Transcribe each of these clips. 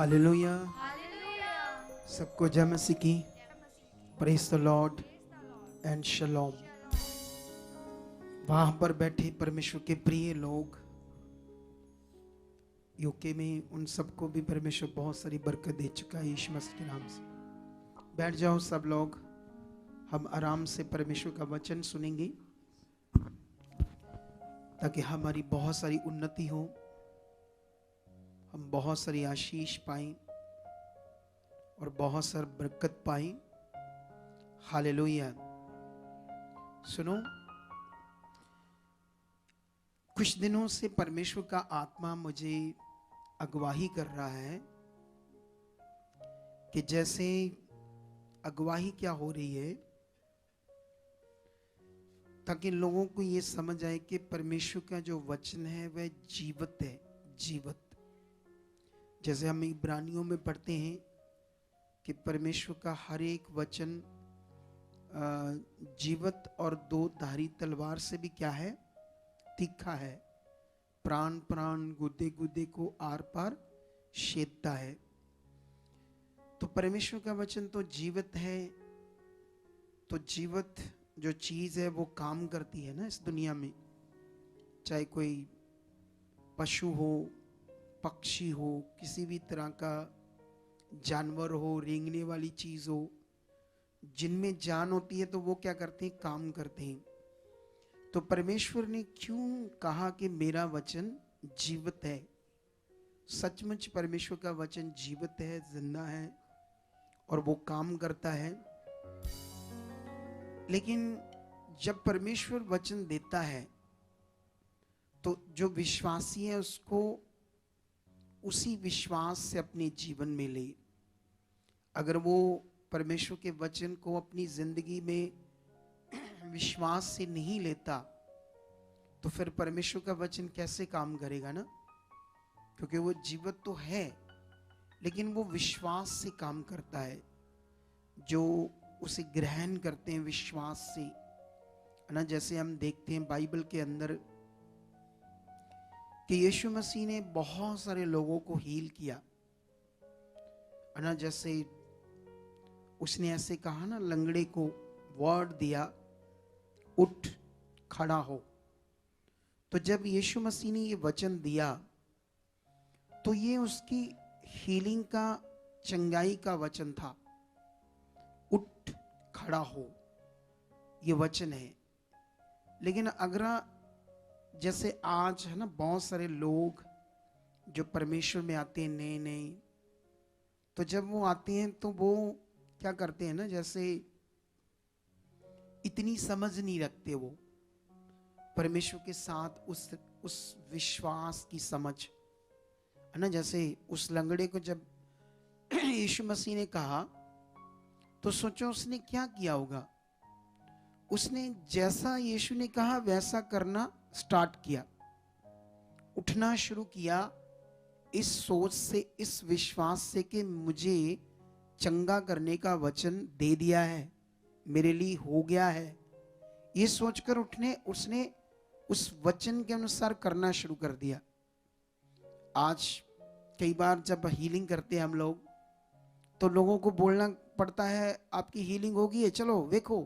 Hallelujah. सबको जय मसीह की। Praise the lord and shalom. वहां पर बैठे परमेश्वर के प्रिय लोग, यूके में, उन सबको भी परमेश्वर बहुत सारी बरकत दे चुका है यीशु मसीह के नाम से। बैठ जाओ सब लोग, हम आराम से परमेश्वर का वचन सुनेंगे ताकि हमारी बहुत सारी उन्नति हो, हम बहुत सारी आशीष पाएं और बहुत सारी बरकत पाएं। हालेलुया। सुनो, कुछ दिनों से परमेश्वर का आत्मा मुझे अगवाही कर रहा है कि जैसे अगवाही क्या हो रही है, ताकि लोगों को ये समझ आए कि परमेश्वर का जो वचन है वह जीवित है। जीवित, जैसे हम इब्रानियों में पढ़ते हैं कि परमेश्वर का हर एक वचन जीवित और दो धारी तलवार से भी क्या है, तीखा है, प्राण प्राण गुदे गुदे को आर पार छेदता है। तो परमेश्वर का वचन तो जीवित है। तो जीवित जो चीज है वो काम करती है ना इस दुनिया में, चाहे कोई पशु हो, पक्षी हो, किसी भी तरह का जानवर हो, रेंगने वाली चीज हो, जिनमें जान होती है तो वो क्या करते हैं, काम करते हैं। तो परमेश्वर ने क्यों कहा कि मेरा वचन जीवित है? सचमुच परमेश्वर का वचन जीवित है, जिंदा है और वो काम करता है। लेकिन जब परमेश्वर वचन देता है तो जो विश्वासी है उसको उसी विश्वास से अपने जीवन में ले। अगर वो परमेश्वर के वचन को अपनी जिंदगी में विश्वास से नहीं लेता तो फिर परमेश्वर का वचन कैसे काम करेगा ना? क्योंकि वो जीवित तो है लेकिन वो विश्वास से काम करता है। जो उसे ग्रहण करते हैं विश्वास से, है ना। जैसे हम देखते हैं बाइबल के अंदर कि यीशु मसीह ने बहुत सारे लोगों को हील किया, है ना। जैसे उसने ऐसे कहा ना, लंगड़े को वर्ड दिया, उठ खड़ा हो। तो जब यीशु मसीह ने ये वचन दिया तो ये उसकी हीलिंग का, चंगाई का वचन था। उठ खड़ा हो, ये वचन है। लेकिन अगर जैसे आज है ना, बहुत सारे लोग जो परमेश्वर में आते हैं नए नए, तो जब वो आते हैं तो वो क्या करते हैं ना, जैसे इतनी समझ नहीं रखते वो परमेश्वर के साथ उस विश्वास की समझ, है ना। जैसे उस लंगड़े को जब यीशु मसीह ने कहा तो सोचो उसने क्या किया होगा। उसने जैसा यीशु ने कहा वैसा करना स्टार्ट किया, उठना शुरू किया, इस सोच से, इस विश्वास से कि मुझे चंगा करने का वचन दे दिया है, मेरे लिए हो गया है। ये सोचकर उसने उस वचन के अनुसार करना शुरू कर दिया। आज कई बार जब हीलिंग करते हैं हम लोग तो लोगों को बोलना पड़ता है आपकी हीलिंग होगी है, चलो देखो।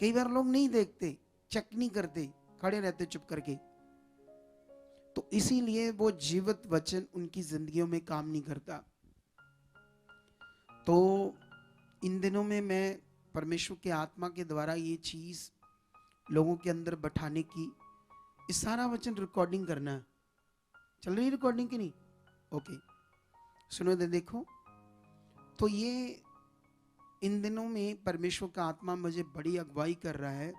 कई बार लोग नहीं देखते, चेक नहीं करते, खड़े रहते चुप करके। तो इसीलिए वो जीवित वचन उनकी जिंदगियों में काम नहीं करता। तो इन दिनों में मैं परमेश्वर के आत्मा के द्वारा ये चीज लोगों के अंदर बैठाने की, इस सारा वचन रिकॉर्डिंग करना है। चल रही रिकॉर्डिंग की नहीं? ओके, सुनो दे, देखो। तो ये इन दिनों में परमेश्वर का आत्मा मुझे बड़ी अगुवाई कर रहा है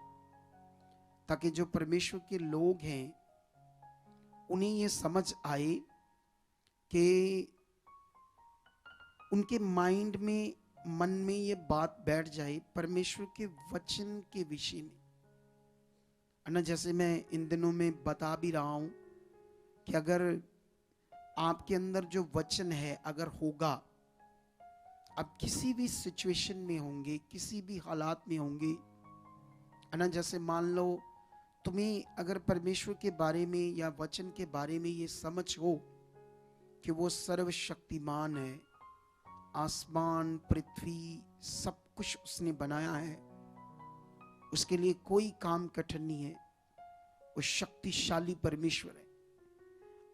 ताकि जो परमेश्वर के लोग हैं उन्हें ये समझ आए कि उनके माइंड में, मन में ये बात बैठ जाए परमेश्वर के वचन के विषय में, है ना। जैसे मैं इन दिनों में बता भी रहा हूं कि अगर आपके अंदर जो वचन है अगर होगा, आप किसी भी सिचुएशन में होंगे, किसी भी हालात में होंगे, है ना। जैसे मान लो तुम्हें अगर परमेश्वर के बारे में या वचन के बारे में ये समझ हो कि वो सर्वशक्तिमान है, आसमान पृथ्वी सब कुछ उसने बनाया है, उसके लिए कोई काम कठिन नहीं है, वो शक्तिशाली परमेश्वर है।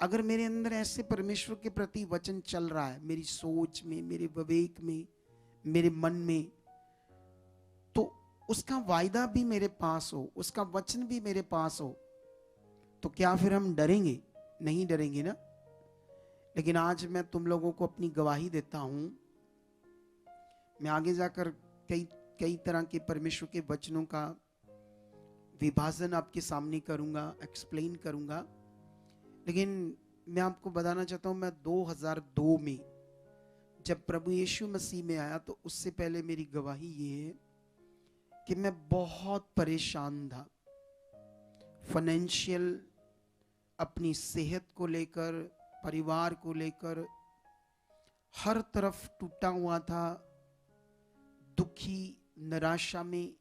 अगर मेरे अंदर ऐसे परमेश्वर के प्रति वचन चल रहा है, मेरी सोच में, मेरे विवेक में, मेरे मन में, तो उसका वायदा भी मेरे पास हो, उसका वचन भी मेरे पास हो, तो क्या फिर हम डरेंगे? नहीं डरेंगे ना। लेकिन आज मैं तुम लोगों को अपनी गवाही देता हूं, मैं आगे जाकर कई कई तरह के परमेश्वर के वचनों का विभाजन आपके सामने करूंगा, एक्सप्लेन करूंगा। लेकिन मैं आपको बताना चाहता हूं, मैं 2002 में जब प्रभु यीशु मसीह में आया, तो उससे पहले मेरी गवाही ये है कि मैं बहुत परेशान था, फाइनेंशियल, अपनी सेहत को लेकर, परिवार को लेकर, हर तरफ टूटा हुआ था, दुखी, निराशा में,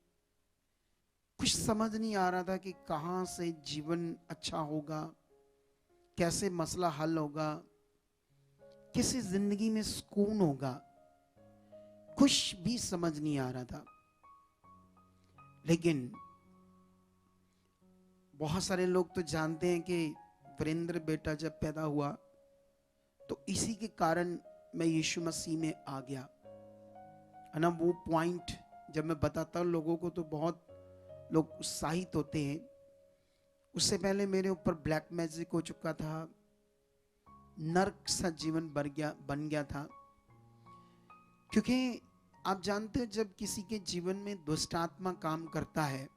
कुछ समझ नहीं आ रहा था कि कहां से जीवन अच्छा होगा, कैसे मसला हल होगा, किसी जिंदगी में सुकून होगा, कुछ भी समझ नहीं आ रहा था। लेकिन बहुत सारे लोग तो जानते हैं कि वीरेंद्र बेटा जब पैदा हुआ तो इसी के कारण मैं यीशु मसीह में आ गया, है ना। वो पॉइंट जब मैं बताता हूं लोगों को तो बहुत लोग उत्साहित होते हैं। उससे पहले मेरे ऊपर ब्लैक मैजिक हो चुका था, नर्क सा जीवन बन गया था। क्योंकि आप जानते हो, जब किसी के जीवन में दुष्ट आत्मा काम करता है,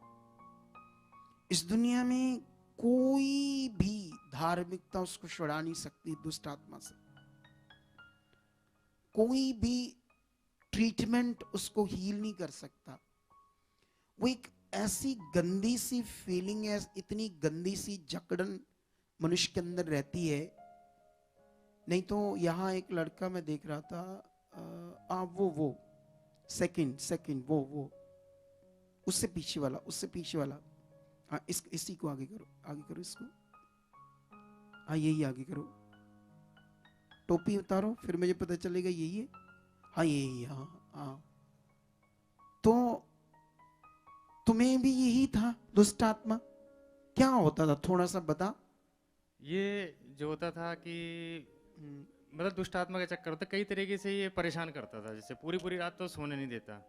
इस दुनिया में कोई भी धार्मिकता उसको छुड़ा नहीं सकती दुष्ट आत्मा से। कोई भी ट्रीटमेंट उसको हील नहीं कर सकता। वो एक ऐसी गंदी सी फीलिंग है, इतनी गंदी सी जकड़न मनुष्य के अंदर रहती है। नहीं तो यहाँ एक लड़का मैं देख रहा था, वो सेकंड वो उससे पीछे वाला, हाँ, इसी को आगे करो इसको, हाँ यही आगे करो, टोपी उतारो, फिर मुझे पता चलेगा यही है, हाँ यही, हाँ। तो तुम्हें भी यही था दुष्ट आत्मा? क्या होता था, थोड़ा सा बता। ये जो होता था कि मतलब दुष्ट आत्मा का चक्कर होता, कई तरीके से ये परेशान करता था, जैसे पूरी पूरी रात तो सोने नहीं देता।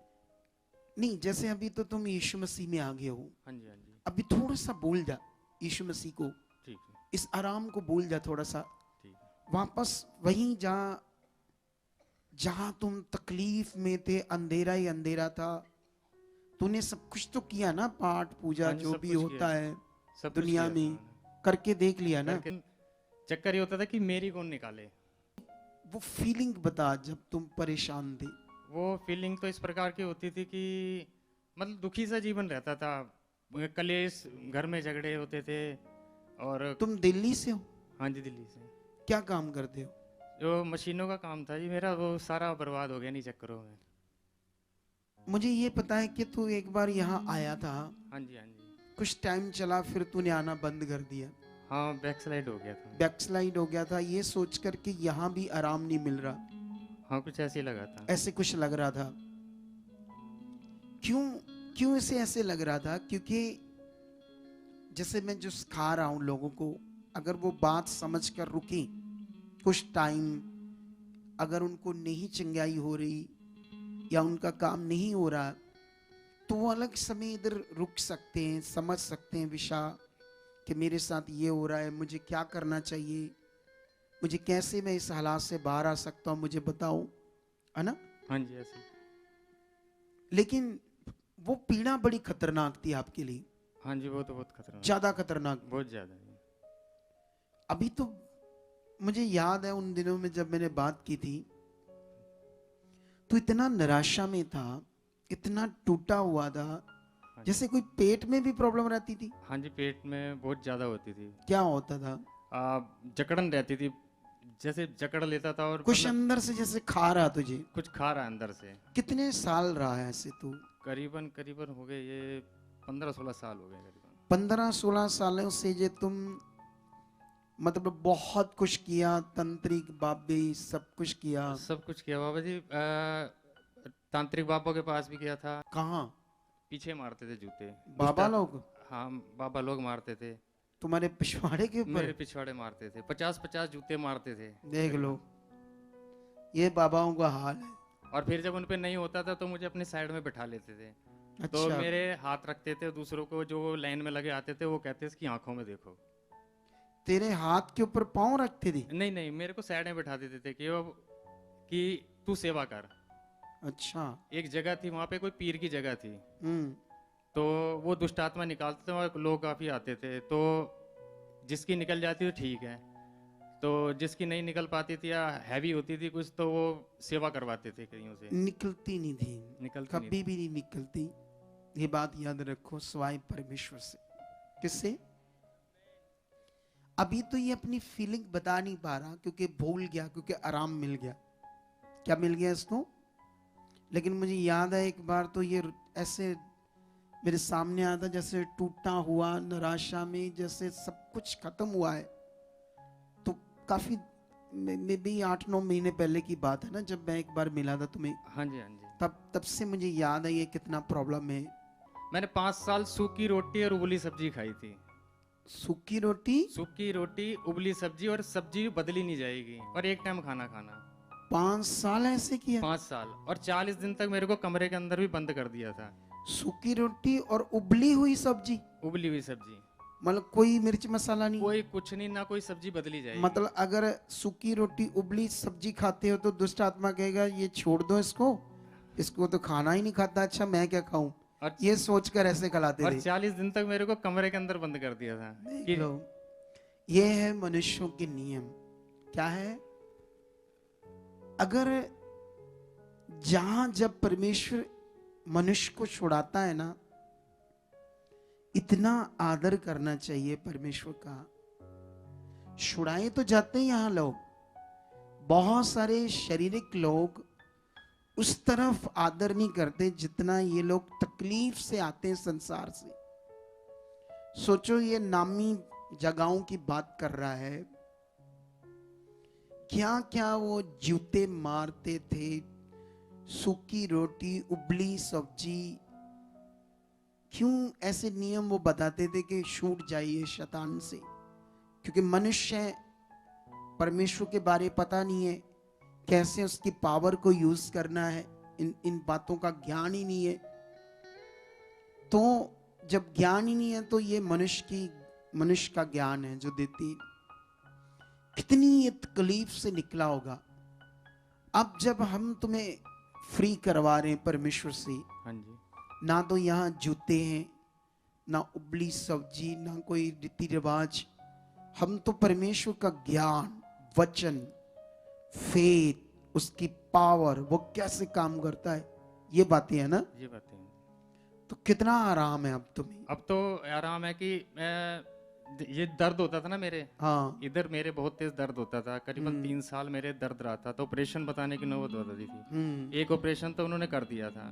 नहीं, जैसे अभी तो तुम यीशु मसीह में आ गए हो, हाँ जी, हाँ जी। अभी थोड़ा सा बोल जा यीशु मसीह को, ठीक है, इस आराम को बोल जा थोड़ा सा, ठीक है। वापस वहीं जहां तुम तकलीफ में थे, अंधेरा ही अंधेरा था। तूने सब कुछ तो किया ना, पाठ पूजा हाँ जी, जो सब भी कुछ होता किया, है सब कुछ दुनिया किया था में, मैंने। करके देख लिया ना। करके चक्कर ये होता था कि मेरी कौन निकाले। वो फीलिंग बता जब तुम परेशान थे। वो फीलिंग तो इस प्रकार की होती थी कि मतलब दुखी सा जीवन रहता था, कलेश, घर में झगड़े होते थे। और तुम दिल्ली से हो? हाँ जी, दिल्ली से। क्या काम करते हो? जो मशीनों का काम था जी मेरा, वो सारा बर्बाद हो गया नहीं चक्करों में। मुझे ये पता है कि तू एक बार यहाँ आया था, हाँ जी, हाँ जी। कुछ टाइम चला, फिर तूने आना बंद कर दिया, हाँ, बैकस्लाइड हो गया था। बैकस्लाइड हो गया था, ये सोच कर कि यहाँ भी आराम नहीं मिल रहा, हाँ, कुछ ऐसे ही लगा था। ऐसे कुछ लग रहा था। क्यों क्यों इसे ऐसे लग रहा था? क्योंकि जैसे मैं जो सिखा रहा हूं लोगों को, अगर वो बात समझ कर रुके कुछ टाइम, अगर उनको नहीं चंगाई हो रही या उनका काम नहीं हो रहा, तो वो अलग समय इधर रुक सकते हैं, समझ सकते हैं विषा कि मेरे साथ ये हो रहा है, मुझे क्या करना चाहिए, मुझे कैसे मैं इस हालात से बाहर आ सकता हूं, मुझे बताओ, है ना। हाँ जी, ऐसे। लेकिन वो पीड़ा बड़ी खतरनाक थी आपके लिए। हाँ जी, वो तो बहुत खतरनाक, ज्यादा खतरनाक, बहुत ज्यादा है। अभी तो मुझे याद है उन दिनों में जब मैंने बात की थी, तो इतना निराशा में था, इतना टूटा हुआ था, हाँ जी। जैसे कोई पेट में भी प्रॉब्लम रहती थी। हाँ जी, पेट में बहुत ज्यादा होती थी। क्या होता था? जकड़न रहती थी, जैसे जकड़ लेता था, और कुछ मतलब अंदर से जैसे खा रहा तुझे। कुछ खा रहा है अंदर से। कितने साल रहा है ऐसे तू? करीबन करीबन हो गए ये 15-16 साल हो गए करीबन। 15-16 सालों से जे तुम मतलब बहुत कुछ किया, तंत्रिक बाबे सब कुछ किया। सब कुछ किया बाबा जी। तांत्रिक बाबा के पास भी गया था। कहाँ? पीछे मारते थे जूते। बाबा दुष्टा। लोग हाँ, बाबा लोग मारते थे। तुम्हारे पिछवाड़े के ऊपर? मेरे पिछवाड़े मारते थे, 50-50 जूते मारते थे। देख लो, ये बाबाओं का हाल है। और फिर जब उन पे नहीं होता था तो मुझे अपनी साइड में बैठा लेते थे। तो अच्छा, मेरे हाथ रखते थे, दूसरों को जो लाइन में लगे आते थे वो कहते इसकी आंखों में देखो। तेरे हाथ के ऊपर पाँव रखते थे? नहीं नहीं, मेरे को साइड में बैठा देते थे कि तू सेवा कर। अच्छा। एक जगह थी वहां पे, कोई पीर की जगह थी। हम्म। तो वो दुष्ट आत्मा निकालते थे और लोग काफी आते थे। तो जिसकी निकल जाती तो ठीक है, तो जिसकी नहीं निकल पाती थी या हैवी होती थी कुछ, तो वो सेवा करवाते थे कईयों से। निकलती नहीं थी, निकलती नहीं कभी भी नहीं निकलती। ये बात याद रखो, स्वाय परमेश्वर से। किससे? अभी तो ये अपनी फीलिंग बता नहीं पा रहा क्योंकि भूल गया, क्योंकि आराम मिल गया। क्या मिल गया इसको? लेकिन मुझे याद है एक बार तो ये ऐसे मेरे सामने आया था जैसे टूटा हुआ, निराशा में, जैसे सब कुछ खत्म हुआ है। तो काफी मे भी 8-9 महीने पहले की बात है ना, जब मैं एक बार मिला था तुम्हें। हाँ जी, हाँ जी। तब से मुझे याद है ये कितना प्रॉब्लम है। मैंने 5 साल सूखी रोटी और उबली सब्जी खाई थी। सूखी रोटी? सूखी रोटी, उबली सब्जी, और सब्जी बदली नहीं जाएगी, और एक टाइम खाना खाना। 5 साल ऐसे किया? 5 साल, और 40 दिन तक मेरे को कमरे के अंदर भी बंद कर दिया था। सूखी रोटी और उबली हुई सब्जी? उबली हुई सब्जी, मतलब कोई मिर्च मसाला नहीं? कोई कुछ नहीं, ना कोई सब्जी बदली जाएगी। मतलब अगर सूखी रोटी उबली सब्जी खाते हो तो दुष्ट आत्मा कहेगा ये छोड़ दो इसको, इसको तो खाना ही नहीं खाता, अच्छा मैं क्या खाऊं, और ये सोचकर ऐसे खिलाते और थे। 40 दिन तक मेरे को कमरे के अंदर बंद कर दिया था कि लो, ये है मनुष्यों के नियम। क्या है? अगर जहां जब परमेश्वर मनुष्य को छुड़ाता है ना, इतना आदर करना चाहिए परमेश्वर का। छुड़ाए तो जाते हैं यहां लोग, बहुत सारे शारीरिक लोग उस तरफ आदर नहीं करते जितना ये लोग तकलीफ से आते हैं संसार से। सोचो, ये नामी जगहों की बात कर रहा है, क्या क्या वो जूते मारते थे, सूखी रोटी, उबली सब्जी। क्यों ऐसे नियम वो बताते थे कि छूट जाइए शैतान से? क्योंकि मनुष्य है, परमेश्वर के बारे पता नहीं है, कैसे उसकी पावर को यूज करना है, इन बातों का ज्ञान ही नहीं है। तो जब ज्ञान ही नहीं है तो ये मनुष्य का ज्ञान है जो देती। कितनी ये तकलीफ से निकला होगा। अब जब हम तुम्हें फ्री करवा रहे हैं परमेश्वर से, हाँ जी, ना तो यहाँ जूते हैं, ना उबली सब्जी, ना कोई रीति रिवाज। हम तो परमेश्वर का ज्ञान, वचन, फेथ, उसकी पावर, वो कैसे काम करता है, ये बातें है ना। ये बातें। तो कितना आराम है अब तुम्हें। अब तो आराम है कि ये दर्द होता था ना मेरे, हाँ। इधर मेरे बहुत तेज दर्द होता था, करीबन 3 साल मेरे दर्द रहा था। तो ऑपरेशन बताने की नौबत बताती थी। एक ऑपरेशन तो उन्होंने कर दिया था,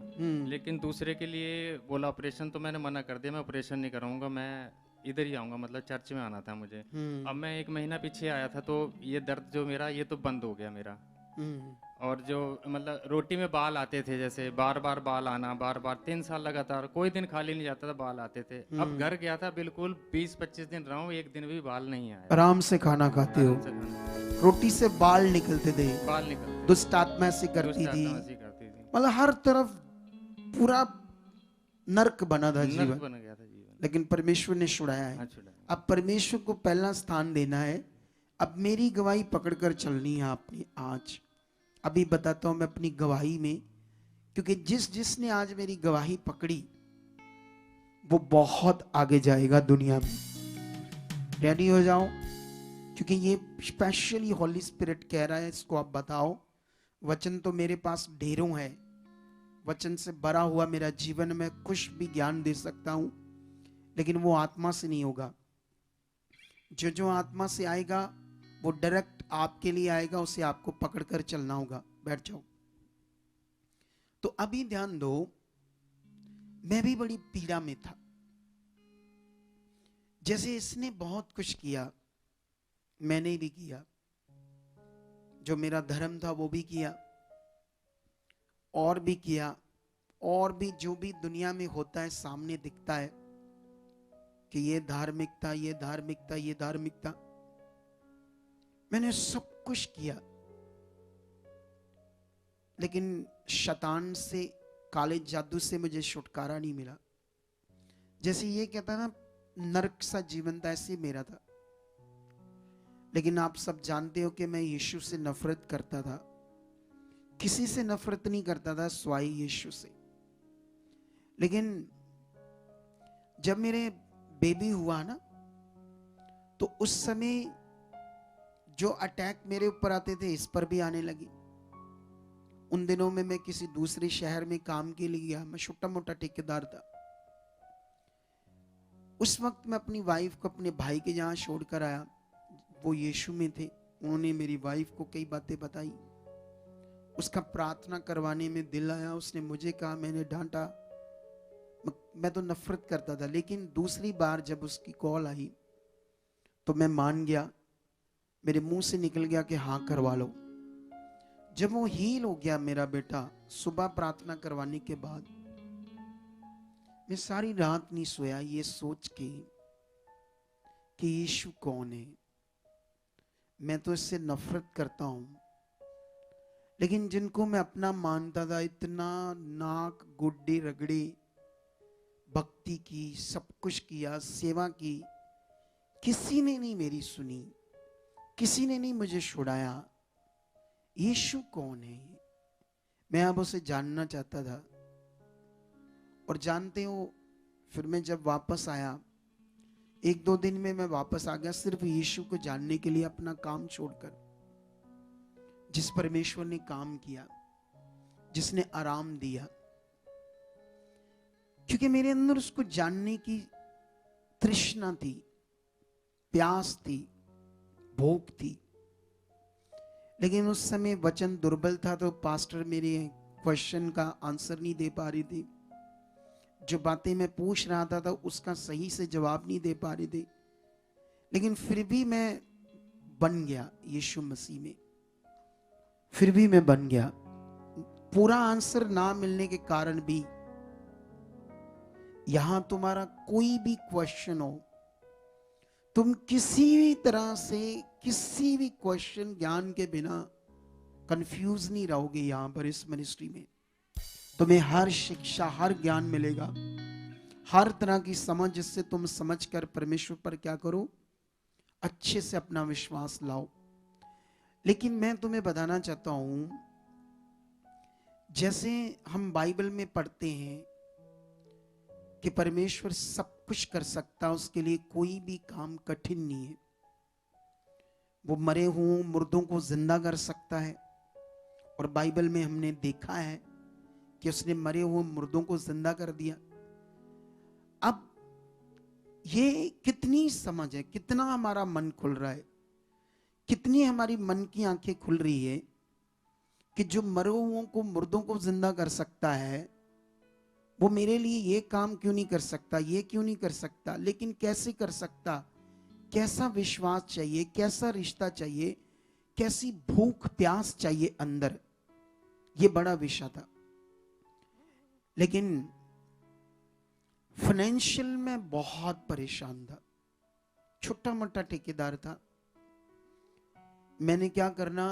लेकिन दूसरे के लिए बोला ऑपरेशन, तो मैंने मना कर दिया, मैं ऑपरेशन नहीं कराऊंगा, मैं इधर ही आऊंगा, मतलब चर्च में आना था मुझे। अब मैं 1 महीना पीछे आया था, तो ये दर्द जो मेरा, ये तो बंद हो गया मेरा। और जो मतलब रोटी में बाल आते थे, जैसे बार बार बाल आना, बार बार 3 साल लगातार, कोई दिन खाली नहीं जाता था, बाल आते थे। अब घर गया था, बिल्कुल 20-25 दिन रहा हूँ, एक दिन भी बाल नहीं आया। आराम से खाना खाते हो। आराम से खाना। रोटी से बाल निकलते थे, बाल निकलते, दुष्ट आत्मा से करती दुष्ट थी। आत्मा ऐसी करती थी। मतलब हर तरफ पूरा नरक बना था नर्क जीवन। बन गया था जीवन। लेकिन परमेश्वर ने छुड़ाया है। हाँ, छुड़ा। अब परमेश्वर को पहला स्थान देना है। अब मेरी गवाही पकड़कर चलनी है आपने आज। अभी बताता हूं मैं अपनी गवाही में, क्योंकि जिसने आज मेरी गवाही पकड़ी वो बहुत आगे जाएगा दुनिया में। रेडी हो जाओ, क्योंकि ये स्पेशली हॉली स्पिरिट कह रहा है, इसको आप बताओ। वचन तो मेरे पास ढेरों है, वचन से भरा हुआ मेरा जीवन में कुछ भी ज्ञान दे सकता हूं, लेकिन वो आत्मा से नहीं होगा। जो आत्मा से आएगा वो डायरेक्ट आपके लिए आएगा, उसे आपको पकड़कर चलना होगा। बैठ जाओ। तो अभी ध्यान दो, मैं भी बड़ी पीड़ा में था। जैसे इसने बहुत कुछ किया, मैंने भी किया, जो मेरा धर्म था वो भी किया, और भी किया, और भी जो भी दुनिया में होता है सामने दिखता है कि ये धार्मिकता, ये धार्मिकता, ये धार्मिकता, मैंने सब कुछ किया। लेकिन शैतान से, काले जादू से मुझे छुटकारा नहीं मिला। जैसे ये कहता ना नरक सा जीवन था, ऐसे मेरा था। लेकिन आप सब जानते हो कि मैं यीशु से नफरत करता था। किसी से नफरत नहीं करता था स्वाई यीशु से। लेकिन जब मेरे बेबी हुआ ना, तो उस समय जो अटैक मेरे ऊपर आते थे इस पर भी आने लगे। उन दिनों में मैं किसी दूसरे शहर में काम के लिए गया, मैं छोटा मोटा ठेकेदार था। उस वक्त मैं अपनी वाइफ को अपने भाई के यहाँ छोड़कर आया, वो यीशु में थे। उन्होंने मेरी वाइफ को कई बातें बताई, उसका प्रार्थना करवाने में दिल आया। उसने मुझे कहा, मैंने डांटा, मैं तो नफरत करता था। लेकिन दूसरी बार जब उसकी कॉल आई तो मैं मान गया, मेरे मुंह से निकल गया कि हाँ करवा लो। जब वो हील हो गया मेरा बेटा, सुबह प्रार्थना करवाने के बाद मैं सारी रात नहीं सोया, ये सोच के कि यीशु कौन है। मैं तो इससे नफरत करता हूं, लेकिन जिनको मैं अपना मानता था, इतना नाक गुड्डी रगड़ी, भक्ति की, सब कुछ किया, सेवा की, किसी ने नहीं मेरी सुनी, किसी ने नहीं मुझे छुड़ाया। यीशु कौन है? मैं अब उसे जानना चाहता था। और जानते हो, फिर मैं जब वापस आया, 1-2 दिन में मैं वापस आ गया, सिर्फ यीशु को जानने के लिए, अपना काम छोड़कर। जिस परमेश्वर ने काम किया, जिसने आराम दिया, क्योंकि मेरे अंदर उसको जानने की तृष्णा थी, प्यास थी, भूख थी। लेकिन उस समय वचन दुर्बल था, तो पास्टर मेरे क्वेश्चन का आंसर नहीं दे पा रही थी। जो बातें मैं पूछ रहा था, उसका सही से जवाब नहीं दे पा रहे थे। लेकिन फिर भी मैं बन गया यीशु मसीह में, फिर भी मैं बन गया। पूरा आंसर ना मिलने के कारण भी, यहां तुम्हारा कोई भी क्वेश्चन हो, तुम किसी भी तरह से, किसी भी क्वेश्चन ज्ञान के बिना कंफ्यूज नहीं रहोगे। यहां पर इस मिनिस्ट्री में तुम्हें हर शिक्षा, हर ज्ञान मिलेगा, हर तरह की समझ, जिससे तुम समझकर परमेश्वर पर क्या करो, अच्छे से अपना विश्वास लाओ। लेकिन मैं तुम्हें बताना चाहता हूं, जैसे हम बाइबल में पढ़ते हैं कि परमेश्वर सब कुछ कर सकता है, उसके लिए कोई भी काम कठिन नहीं है। वो मरे हुए मुर्दों को जिंदा कर सकता है, और बाइबल में हमने देखा है कि उसने मरे हुए मुर्दों को जिंदा कर दिया। अब ये कितनी समझ है, कितना हमारा मन खुल रहा है, कितनी हमारी मन की आंखें खुल रही है कि जो मरे हुओं को, मुर्दों को जिंदा कर सकता है, वो मेरे लिए ये काम क्यों नहीं कर सकता, ये क्यों नहीं कर सकता। लेकिन कैसे कर सकता, कैसा विश्वास चाहिए, कैसा रिश्ता चाहिए, कैसी भूख प्यास चाहिए अंदर, ये बड़ा विषय था। लेकिन फाइनेंशियल में बहुत परेशान था, छोटा मोटा ठेकेदार था। मैंने क्या करना,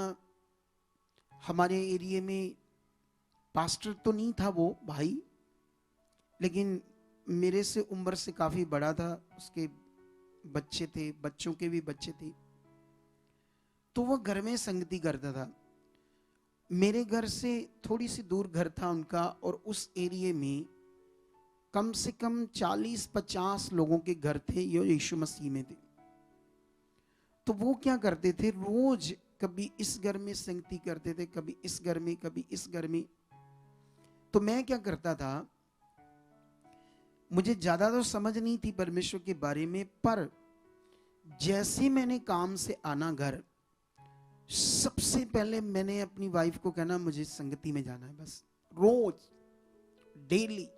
हमारे एरिया में पास्टर तो नहीं था वो भाई, लेकिन मेरे से उम्र से काफी बड़ा था, उसके बच्चे थे, बच्चों के भी बच्चे थे, तो वो घर में संगति करता था। मेरे घर से थोड़ी सी दूर घर था उनका, और उस एरिया में कम से कम 40-50 लोगों के घर थे जो यीशु मसीह में थे। तो वो क्या करते थे, रोज कभी इस घर में संगति करते थे, कभी इस घर में, कभी इस घर में। तो मैं क्या करता था, मुझे ज्यादा तो समझ नहीं थी परमेश्वर के बारे में, पर जैसे मैंने काम से आना घर, सबसे पहले मैंने अपनी वाइफ को कहना, मुझे संगति में जाना है, बस रोज डेली।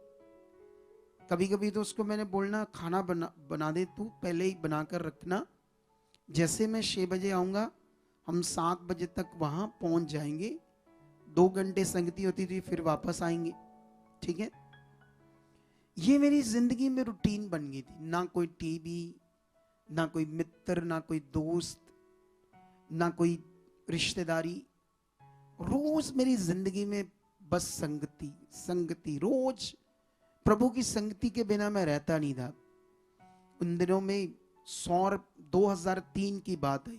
कभी कभी तो उसको मैंने बोलना, खाना बना दे तू, पहले ही बनाकर रखना, जैसे मैं 6 बजे आऊँगा, हम 7 बजे तक वहाँ पहुँच जाएंगे। 2 घंटे संगति होती थी, फिर वापस आएंगे। ठीक है, ये मेरी जिंदगी में रूटीन बन गई थी। ना कोई टीवी, ना कोई मित्र, ना कोई दोस्त, ना कोई रिश्तेदारी। रोज मेरी जिंदगी में बस संगति संगति। रोज प्रभु की संगति के बिना मैं रहता नहीं था। उन दिनों में 2003 की बात है।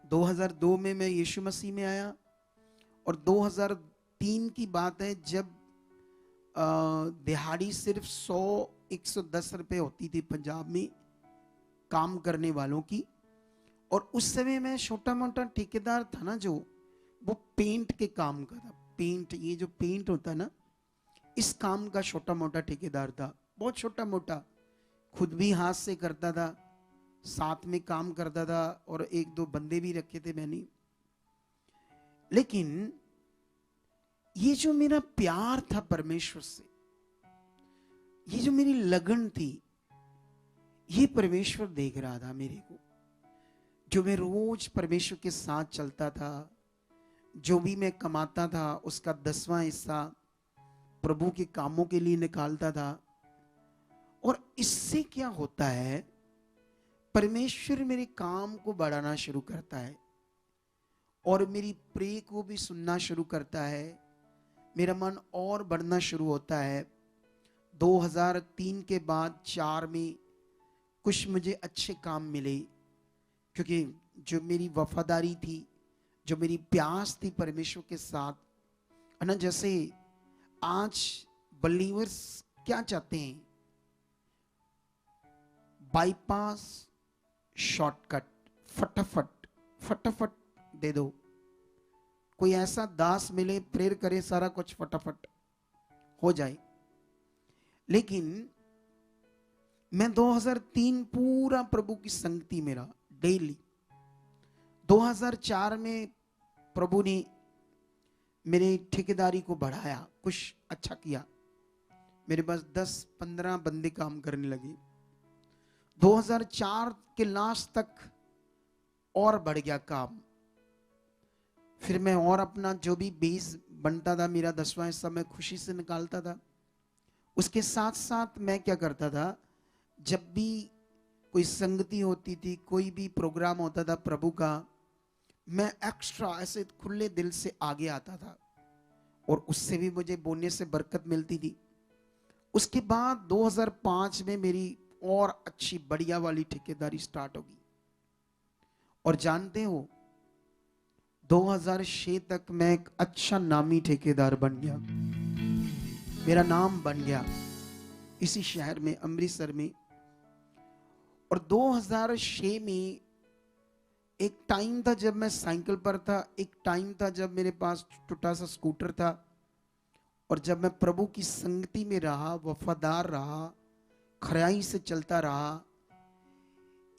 2002 में मैं यीशु मसीह में आया, और 2003 की बात है जब दिहाड़ी सिर्फ 100-110 रुपए होती थी पंजाब में काम करने वालों की। और उस समय मैं छोटा मोटा ठेकेदार था ना, जो वो पेंट के काम का था। पेंट, ये जो पेंट होता है ना, इस काम का छोटा मोटा ठेकेदार था। बहुत छोटा मोटा, खुद भी हाथ से करता था, साथ में काम करता था, और 1-2 बंदे भी रखे थे मैंने। लेकिन ये जो मेरा प्यार था परमेश्वर से, ये जो मेरी लगन थी, ये परमेश्वर देख रहा था मेरे को। जो मैं रोज परमेश्वर के साथ चलता था, जो भी मैं कमाता था उसका 10वां हिस्सा प्रभु के कामों के लिए निकालता था। और इससे क्या होता है, परमेश्वर मेरे काम को बढ़ाना शुरू करता है, और मेरी प्रे को भी सुनना शुरू करता है। मेरा मन और बढ़ना शुरू होता है। 2003 के बाद 4 में कुछ मुझे अच्छे काम मिले, क्योंकि जो मेरी वफादारी थी, जो मेरी प्यास थी परमेश्वर के साथ, है ना। जैसे आज बलीवर्स क्या चाहते हैं, बाईपास, शॉर्टकट, फटाफट फटाफट दे दो। कोई ऐसा दास मिले, प्रेयर करे, सारा कुछ फटाफट हो जाए। लेकिन मैं 2003 पूरा प्रभु की संगति मेरा डेली। 2004 में प्रभु ने मेरे ठेकेदारी को बढ़ाया, कुछ अच्छा किया। मेरे पास 10-15 बंदे काम करने लगे। 2004 के लास्ट तक और बढ़ गया काम। फिर मैं और अपना जो भी बेस बनता था, मेरा 10वां हिस्सा मैं खुशी से निकालता था। उसके साथ साथ मैं क्या करता था, जब भी कोई संगति होती थी, कोई भी प्रोग्राम होता था प्रभु का, मैं एक्स्ट्रा ऐसे खुले दिल से आगे आता था, और उससे भी मुझे बोलने से बरकत मिलती थी। उसके बाद 2005 में मेरी और अच्छी बढ़िया वाली ठेकेदारी स्टार्ट होगी। और जानते हो, 2006 तक मैं एक अच्छा नामी ठेकेदार बन गया। मेरा नाम बन गया इसी शहर में, अमृतसर में। और 2006 में एक टाइम था जब मैं साइकिल पर था, एक टाइम था जब मेरे पास छोटा सा स्कूटर था। और जब मैं प्रभु की संगति में रहा, वफादार रहा, खराई से चलता रहा।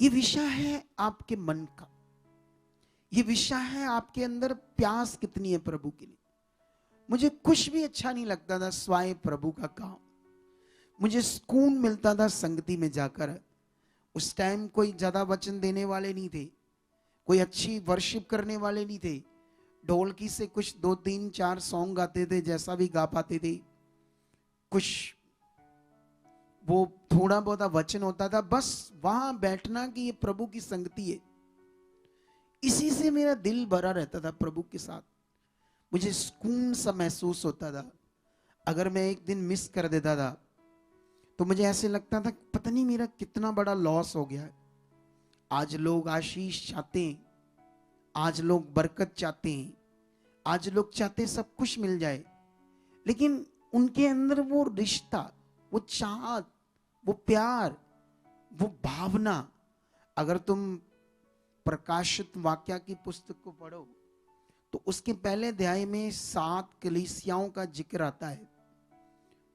ये विषय है आपके मन का, ये विषय है आपके अंदर प्यास कितनी है प्रभु के लिए। मुझे कुछ भी अच्छा नहीं लगता था स्वाय प्रभु का काम। मुझे सुकून मिलता था संगति में जाकर। उस टाइम कोई ज्यादा वचन देने वाले नहीं थे, कोई अच्छी वर्शिप करने वाले नहीं थे। ढोलकी से कुछ 2-3-4 सॉन्ग गाते थे, जैसा भी गा पाते थे। कुछ वो थोड़ा बहुत वचन होता था, बस वहां बैठना कि ये प्रभु की संगति है। इसी से मेरा दिल भरा रहता था प्रभु के साथ। मुझे सुकून सा महसूस होता था। अगर मैं एक दिन मिस कर देता था तो मुझे ऐसे लगता था पता नहीं मेरा कितना बड़ा लॉस हो गया है। आज लोग आशीष चाहते हैं, आज लोग बरकत चाहते हैं, आज लोग चाहते हैं सब कुछ मिल जाए, लेकिन उनके अंदर वो रिश्ता, वो चाहत, वो प्यार, वो भावना। अगर तुम प्रकाशित वाक्या की पुस्तक को पढ़ो तो उसके पहले अध्याय में 7 कलीसियाओं का जिक्र आता है।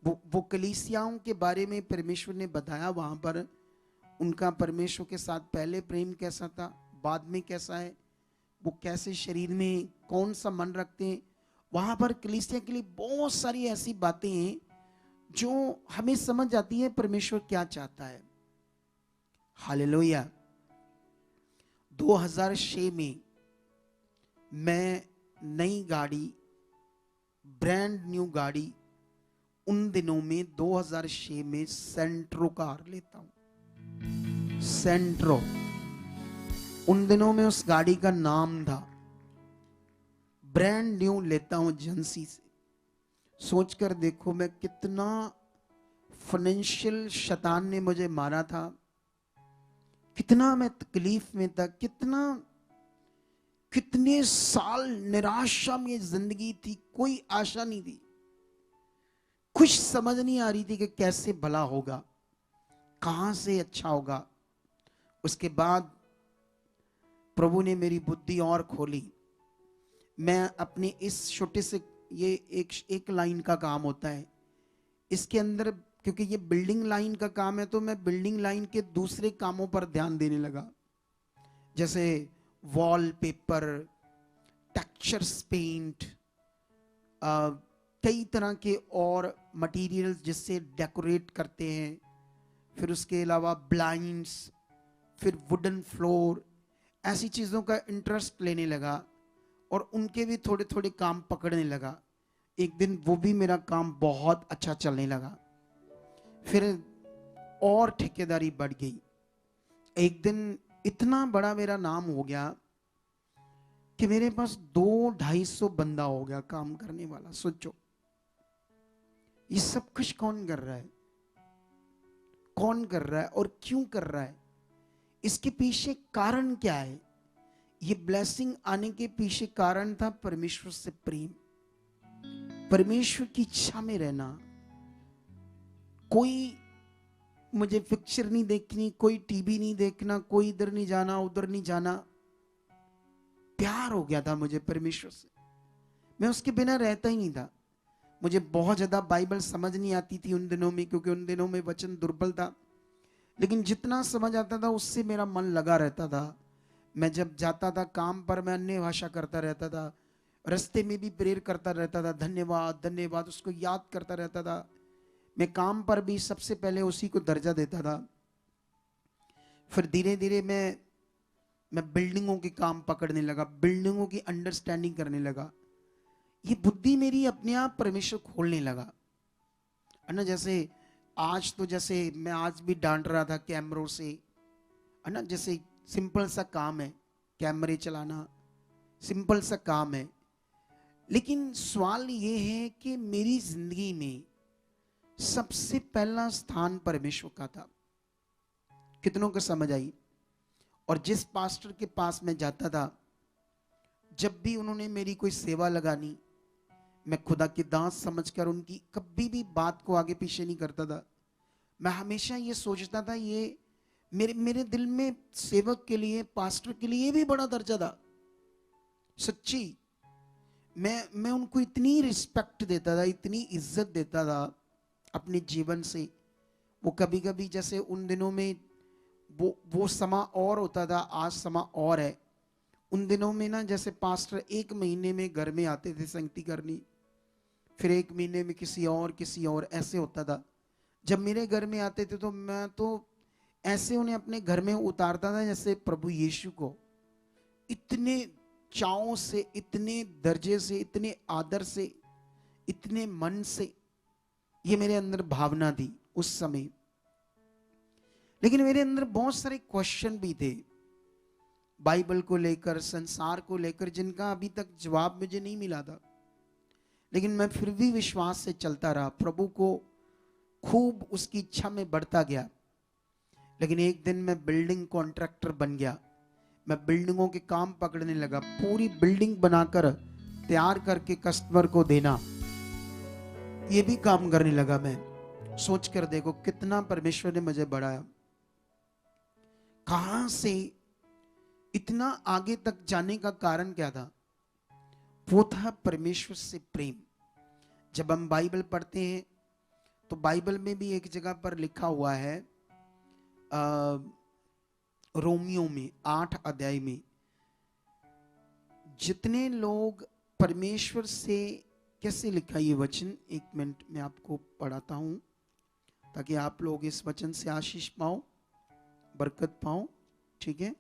वो कलीसियाओं के बारे में परमेश्वर ने बताया वहां पर। उनका परमेश्वर के साथ पहले प्रेम कैसा था, बाद में कैसा है, वो कैसे शरीर में कौन सा मन रखते हैं। वहां पर कलीसिया के लिए बहुत सारी ऐसी बातें हैं जो हमें समझ आती है परमेश्वर क्या चाहता है। हालेलुया। 2006 में मैं नई गाड़ी, ब्रांड न्यू गाड़ी, उन दिनों में 2006 में सेंट्रो कार लेता हूं। सेंट्रो उन दिनों में उस गाड़ी का नाम था। ब्रांड न्यू लेता हूं एजेंसी से। सोचकर देखो मैं कितना फाइनेंशियल शैतान ने मुझे मारा था, कितना मैं तकलीफ में था, कितने साल निराशा में जिंदगी थी, कोई आशा नहीं थी, कुछ समझ नहीं आ रही थी कि कैसे भला होगा, कहां से अच्छा होगा। उसके बाद प्रभु ने मेरी बुद्धि और खोली। मैं अपने इस छोटे से, ये एक लाइन का काम होता है इसके अंदर, क्योंकि ये बिल्डिंग लाइन का काम है, तो मैं बिल्डिंग लाइन के दूसरे कामों पर ध्यान देने लगा, जैसे वॉलपेपर, टेक्सचर्स पेंट, कई तरह के और मटेरियल्स जिससे डेकोरेट करते हैं, फिर उसके अलावा ब्लाइंड्स, फिर वुडन फ्लोर, ऐसी चीज़ों का इंटरेस्ट लेने लगा और उनके भी थोड़े थोड़े काम पकड़ने लगा। एक दिन वो भी मेरा काम बहुत अच्छा चलने लगा, फिर और ठेकेदारी बढ़ गई। एक दिन इतना बड़ा मेरा नाम हो गया कि मेरे पास 200-250 बंदा हो गया काम करने वाला। सोचो ये सब कुछ कौन कर रहा है, कौन कर रहा है और क्यों कर रहा है, इसके पीछे कारण क्या है। ये ब्लेसिंग आने के पीछे कारण था परमेश्वर से प्रेम, परमेश्वर की इच्छा में रहना। कोई मुझे पिक्चर नहीं देखनी, कोई टीवी नहीं देखना, कोई इधर नहीं जाना उधर नहीं जाना। प्यार हो गया था मुझे परमेश्वर से, मैं उसके बिना रहता ही नहीं था। मुझे बहुत ज्यादा बाइबल समझ नहीं आती थी उन दिनों में, क्योंकि उन दिनों में वचन दुर्बल था, लेकिन जितना समझ आता था उससे मेरा मन लगा रहता था। मैं जब जाता था काम पर, मैं अन्य भाषा करता रहता था, रास्ते में भी प्रेयर करता रहता था, धन्यवाद धन्यवाद उसको याद करता रहता था। मैं काम पर भी सबसे पहले उसी को दर्जा देता था। फिर धीरे धीरे मैं बिल्डिंगों के काम पकड़ने लगा, बिल्डिंगों की अंडरस्टैंडिंग करने लगा। ये बुद्धि मेरी अपने आप परमेश्वर खोलने लगा, है ना। जैसे आज तो, जैसे मैं आज भी डांट रहा था कैमरों से, है ना, जैसे सिंपल सा काम है कैमरे चलाना, सिंपल सा काम है, लेकिन सवाल ये है कि मेरी जिंदगी में सबसे पहला स्थान परमेश्वर का था। कितनों को समझ आई। और जिस पास्टर के पास मैं जाता था, जब भी उन्होंने मेरी कोई सेवा लगानी, मैं खुदा की दास समझकर उनकी कभी भी बात को आगे पीछे नहीं करता था। मैं हमेशा ये सोचता था, ये मेरे दिल में सेवक के लिए, पास्टर के लिए भी बड़ा दर्जा था। सच्ची मैं उनको इतनी रिस्पेक्ट देता था, इतनी इज्जत देता था अपने जीवन से। वो कभी कभी, जैसे उन दिनों में वो समा और होता था, आज समा और है। उन दिनों में ना, जैसे पास्टर 1 महीने में घर में आते थे संगति करनी, फिर 1 महीने में किसी और ऐसे होता था। जब मेरे घर में आते थे तो मैं तो ऐसे उन्हें अपने घर में उतारता था जैसे प्रभु यीशु को। इतने चाव से, इतने दर्जे से, इतने आदर से, इतने मन से, ये मेरे अंदर भावना थी उस समय। लेकिन मेरे अंदर बहुत सारे क्वेश्चन भी थे बाइबल को लेकर, संसार को लेकर, जिनका अभी तक जवाब मुझे नहीं मिला था। लेकिन मैं फिर भी विश्वास से चलता रहा, प्रभु को खूब उसकी इच्छा में बढ़ता गया। लेकिन एक दिन मैं बिल्डिंग कॉन्ट्रैक्टर बन गया। मैं बिल्डिंगों के काम पकड़ने लगा, पूरी बिल्डिंग बनाकर तैयार करके कस्टमर को देना, ये भी काम करने लगा मैं। सोच कर देखो कितना परमेश्वर ने मुझे बढ़ाया, कहां से इतना आगे तक जाने का कारण क्या था। वो था परमेश्वर से प्रेम। जब हम बाइबल पढ़ते हैं तो बाइबल में भी एक जगह पर लिखा हुआ है, रोमियो में 8 अध्याय में, जितने लोग परमेश्वर से, कैसे लिखा ये वचन, 1 मिनट में आपको पढ़ाता हूं ताकि आप लोग इस वचन से आशीष पाओ, बरकत पाओ। ठीक है,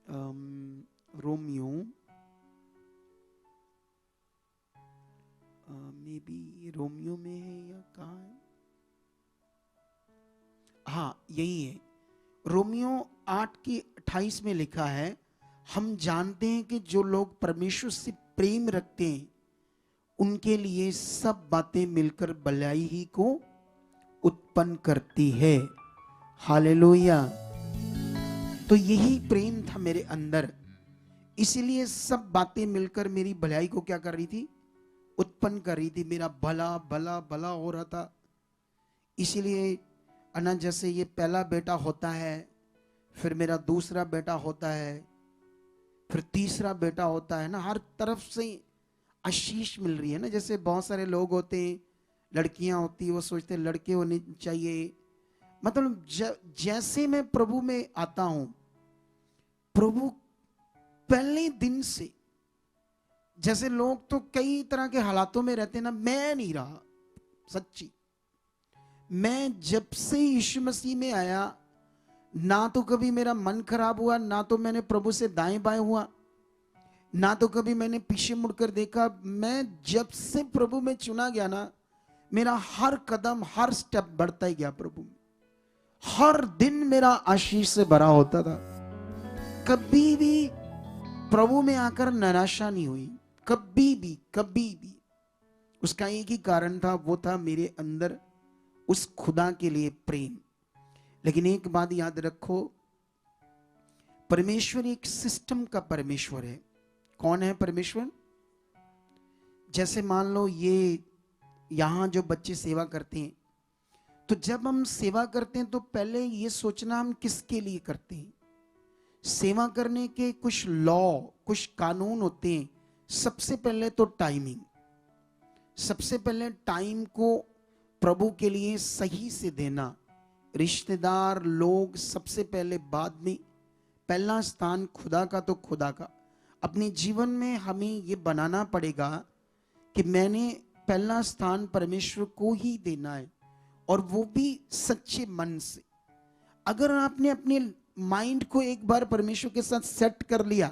रोमियो, मे बी रोमियो में है या कहाँ है? हाँ यही है, रोमियो 8:28 में लिखा है, हम जानते हैं कि जो लोग परमेश्वर से प्रेम रखते हैं उनके लिए सब बातें मिलकर भलाई ही को उत्पन्न करती है। हालेलुया। तो यही प्रेम था मेरे अंदर, इसीलिए सब बातें मिलकर मेरी भलाई को क्या कर रही थी? उत्पन्न कर रही थी। मेरा भला भला भला हो रहा था। इसीलिए अना जैसे ये पहला बेटा होता है, फिर मेरा दूसरा बेटा होता है, फिर तीसरा बेटा होता है ना, हर तरफ से आशीष मिल रही है ना। जैसे बहुत सारे लोग होते हैं, लड़कियां होती है, वो सोचते हैं लड़के होने चाहिए। मतलब जैसे मैं प्रभु में आता हूं, प्रभु पहले दिन से, जैसे लोग तो कई तरह के हालातों में रहते हैं ना, मैं नहीं रहा। सच्ची, मैं जब से यीशु मसीह में आया, ना तो कभी मेरा मन खराब हुआ, ना तो मैंने प्रभु से दाएं बाएं हुआ, ना तो कभी मैंने पीछे मुड़कर देखा। मैं जब से प्रभु में चुना गया ना, मेरा हर कदम हर स्टेप बढ़ता ही गया प्रभु में। हर दिन मेरा आशीष से भरा होता था। कभी भी प्रभु में आकर निराशा नहीं हुई, कभी भी कभी भी। उसका एक ही कारण था, वो था मेरे अंदर उस खुदा के लिए प्रेम। लेकिन एक बात याद रखो, परमेश्वर एक सिस्टम का परमेश्वर है। कौन है परमेश्वर? जैसे मान लो ये यहां जो बच्चे सेवा करते हैं, तो जब हम सेवा करते हैं तो पहले ये सोचना हम किसके लिए करते हैं। सेवा करने के कुछ लॉ, कुछ कानून होते हैं। सबसे पहले तो टाइमिंग, सबसे पहले टाइम को प्रभु के लिए सही से देना। रिश्तेदार लोग सबसे पहले, बाद में। पहला स्थान खुदा का तो खुदा का। अपने जीवन में हमें ये बनाना पड़ेगा कि मैंने पहला स्थान परमेश्वर को ही देना है, और वो भी सच्चे मन से। अगर आपने अपने माइंड को एक बार परमेश्वर के साथ सेट कर लिया,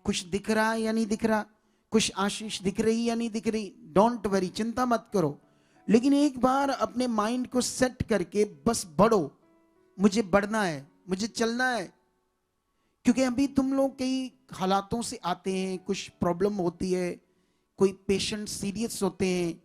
कुछ दिख रहा है या नहीं दिख रहा, कुछ आशीष दिख रही या नहीं दिख रही, डोंट वरी, चिंता मत करो। लेकिन एक बार अपने माइंड को सेट करके बस बढ़ो, मुझे बढ़ना है, मुझे चलना है। क्योंकि अभी तुम लोग कई हालातों से आते हैं, कुछ प्रॉब्लम होती है, कोई पेशेंट सीरियस होते हैं,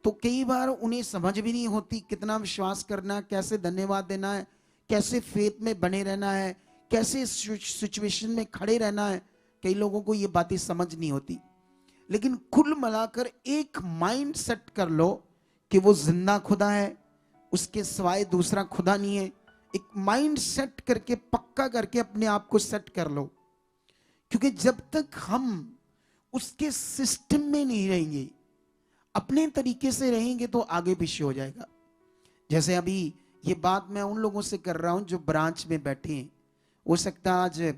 तो कई बार उन्हें समझ भी नहीं होती कितना विश्वास करना, कैसे धन्यवाद देना है, कैसे फेथ में बने रहना है, कैसे सिचुएशन में खड़े रहना है। कई लोगों को ये बातें समझ नहीं होती। लेकिन कुल मिलाकर एक माइंड सेट कर लो कि वो जिंदा खुदा है, उसके सिवाय दूसरा खुदा नहीं है। एक माइंड सेट करके, पक्का करके अपने आप को सेट कर लो। क्योंकि जब तक हम उसके सिस्टम में नहीं रहेंगे, अपने तरीके से रहेंगे, तो आगे पीछे हो जाएगा। जैसे अभी ये बात मैं उन लोगों से कर रहा हूं जो ब्रांच में बैठे हैं। हो सकता है आज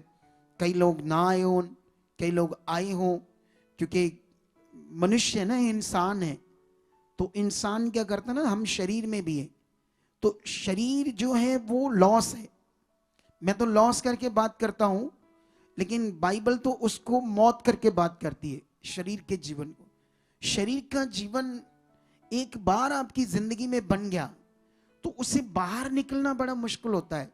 कई लोग ना आए हों, कई लोग आए हों, क्योंकि मनुष्य ना, इंसान है। तो इंसान क्या करता है ना, हम शरीर में भी है, तो शरीर जो है वो लॉस है। मैं तो लॉस करके बात करता हूं, लेकिन बाइबल तो उसको मौत करके बात करती है, शरीर के जीवन को। शरीर का जीवन एक बार आपकी जिंदगी में बन गया तो उसे बाहर निकलना बड़ा मुश्किल होता है।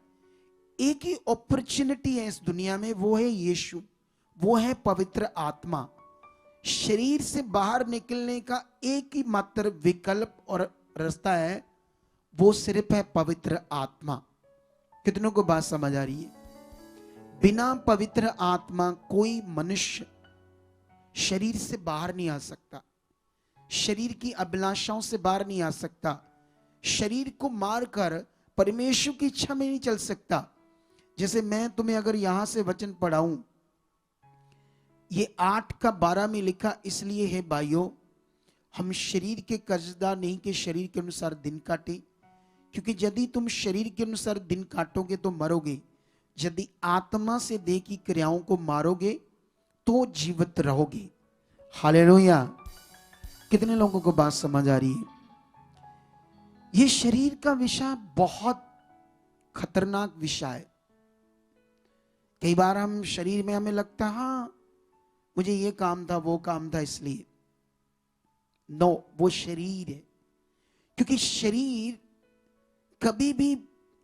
एक ही अपॉर्चुनिटी है इस दुनिया में, वो है यीशु, वो है पवित्र आत्मा। शरीर से बाहर निकलने का एक ही मात्र विकल्प और रास्ता है, वो सिर्फ है पवित्र आत्मा। कितनों को बात समझ आ रही है? बिना पवित्र आत्मा कोई मनुष्य शरीर से बाहर नहीं आ सकता, शरीर की अभिलाषाओं से बाहर नहीं आ सकता, शरीर को मारकर परमेश्वर की इच्छा में नहीं चल सकता। जैसे मैं तुम्हें अगर यहां से वचन पढ़ाऊं, ये 8:12 में लिखा इसलिए है भाइयों, हम शरीर के कर्जदार नहीं कि शरीर के अनुसार दिन काटे। क्योंकि यदि तुम शरीर के अनुसार दिन काटोगे तो मरोगे, यदि आत्मा से देह की क्रियाओं को मारोगे तो जीवित रहोगे। हालेलुया। कितने लोगों को बात समझ आ रही है? ये शरीर का विषय बहुत खतरनाक विषय है। कई बार हम शरीर में हमें लगता है हाँ मुझे ये काम था वो काम था इसलिए, नो, वो शरीर है। क्योंकि शरीर कभी भी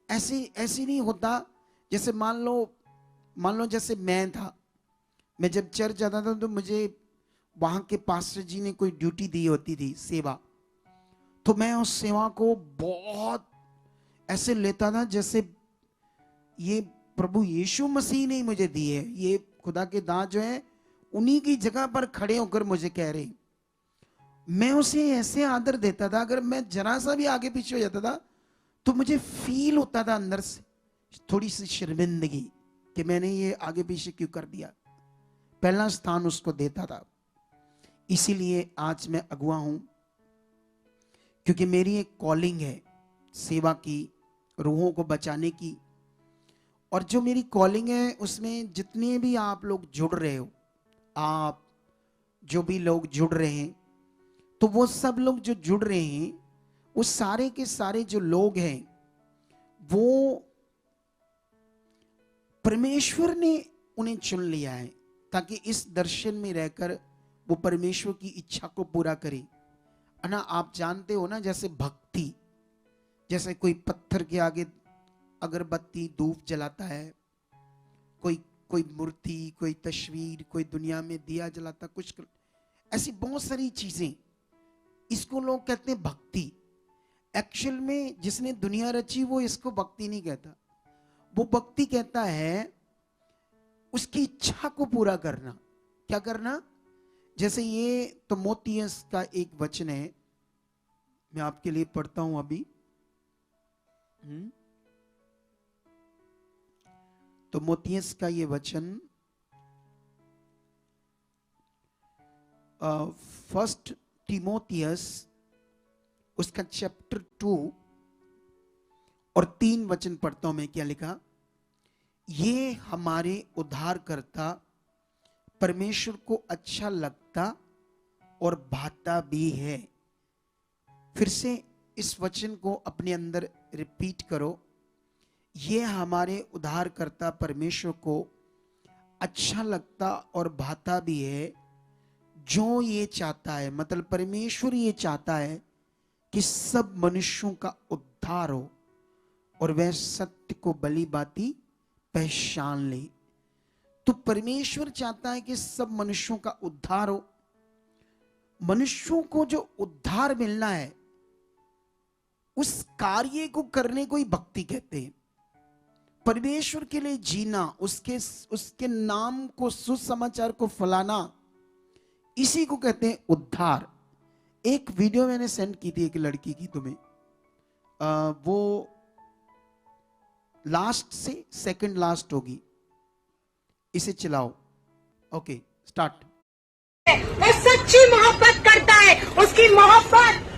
ऐसे नहीं होता। जैसे मान लो जैसे मैं था, मैं जब चर्च जाता था तो मुझे वहां के पास्टर जी ने कोई ड्यूटी दी होती थी, सेवा, तो मैं उस सेवा को बहुत ऐसे लेता था जैसे ये प्रभु यीशु मसीह ने मुझे दी है, ये खुदा के दांत जो है उन्हीं की जगह पर खड़े होकर मुझे कह रहे। मैं उसे ऐसे आदर देता था, अगर मैं जरा सा भी आगे पीछे हो जाता था तो मुझे फील होता था अंदर से थोड़ी सी शर्मिंदगी कि मैंने ये आगे पीछे क्यों कर दिया। पहला स्थान उसको देता था। इसीलिए आज मैं अगुआ हूं, क्योंकि मेरी एक कॉलिंग है सेवा की, रूहों को बचाने की। और जो मेरी कॉलिंग है उसमें जितने भी आप लोग जुड़ रहे हो, आप जो भी लोग जुड़ रहे हैं, तो वो सब लोग जो जुड़ रहे हैं वो सारे के सारे जो लोग हैं वो परमेश्वर ने उन्हें चुन लिया है ताकि इस दर्शन में रहकर वो परमेश्वर की इच्छा को पूरा करे। है ना, आप जानते हो ना, जैसे भक्ति, जैसे कोई पत्थर के आगे अगरबत्ती धूप जलाता है, कोई मूर्ति, कोई तस्वीर, कोई दुनिया में दिया जलाता, कुछ ऐसी बहुत सारी चीजें, इसको लोग कहते हैं भक्ति। एक्चुअल में जिसने दुनिया रची वो इसको भक्ति नहीं कहता, वो भक्ति कहता है उसकी इच्छा को पूरा करना। क्या करना? जैसे ये तो मोतियस का एक वचन है, मैं आपके लिए पढ़ता हूं अभी। तो मोतियस का ये वचन फर्स्ट टिमोथियस उसका चैप्टर 2 और 3 वचन पढ़ता हूं मैं। क्या लिखा? ये हमारे उद्धारकर्ता परमेश्वर को अच्छा लगता और भाता भी है। फिर से इस वचन को अपने अंदर रिपीट करो। ये हमारे उद्धारकर्ता परमेश्वर को अच्छा लगता और भाता भी है, जो ये चाहता है, मतलब परमेश्वर ये चाहता है कि सब मनुष्यों का उद्धार हो और वह सत्य को भली भांति पहचान ले। तो परमेश्वर चाहता है कि सब मनुष्यों का उद्धार हो। मनुष्यों को जो उद्धार मिलना है उस कार्य को करने को ही भक्ति कहते हैं। परमेश्वर के लिए जीना, उसके नाम को, सुसमाचार को फैलाना, इसी को कहते हैं उद्धार। एक वीडियो मैंने सेंड की थी एक लड़की की तुम्हें, वो लास्ट से सेकंड लास्ट होगी, इसे चलाओ। Okay, start. वो सच्ची मोहब्बत करता है, उसकी मोहब्बत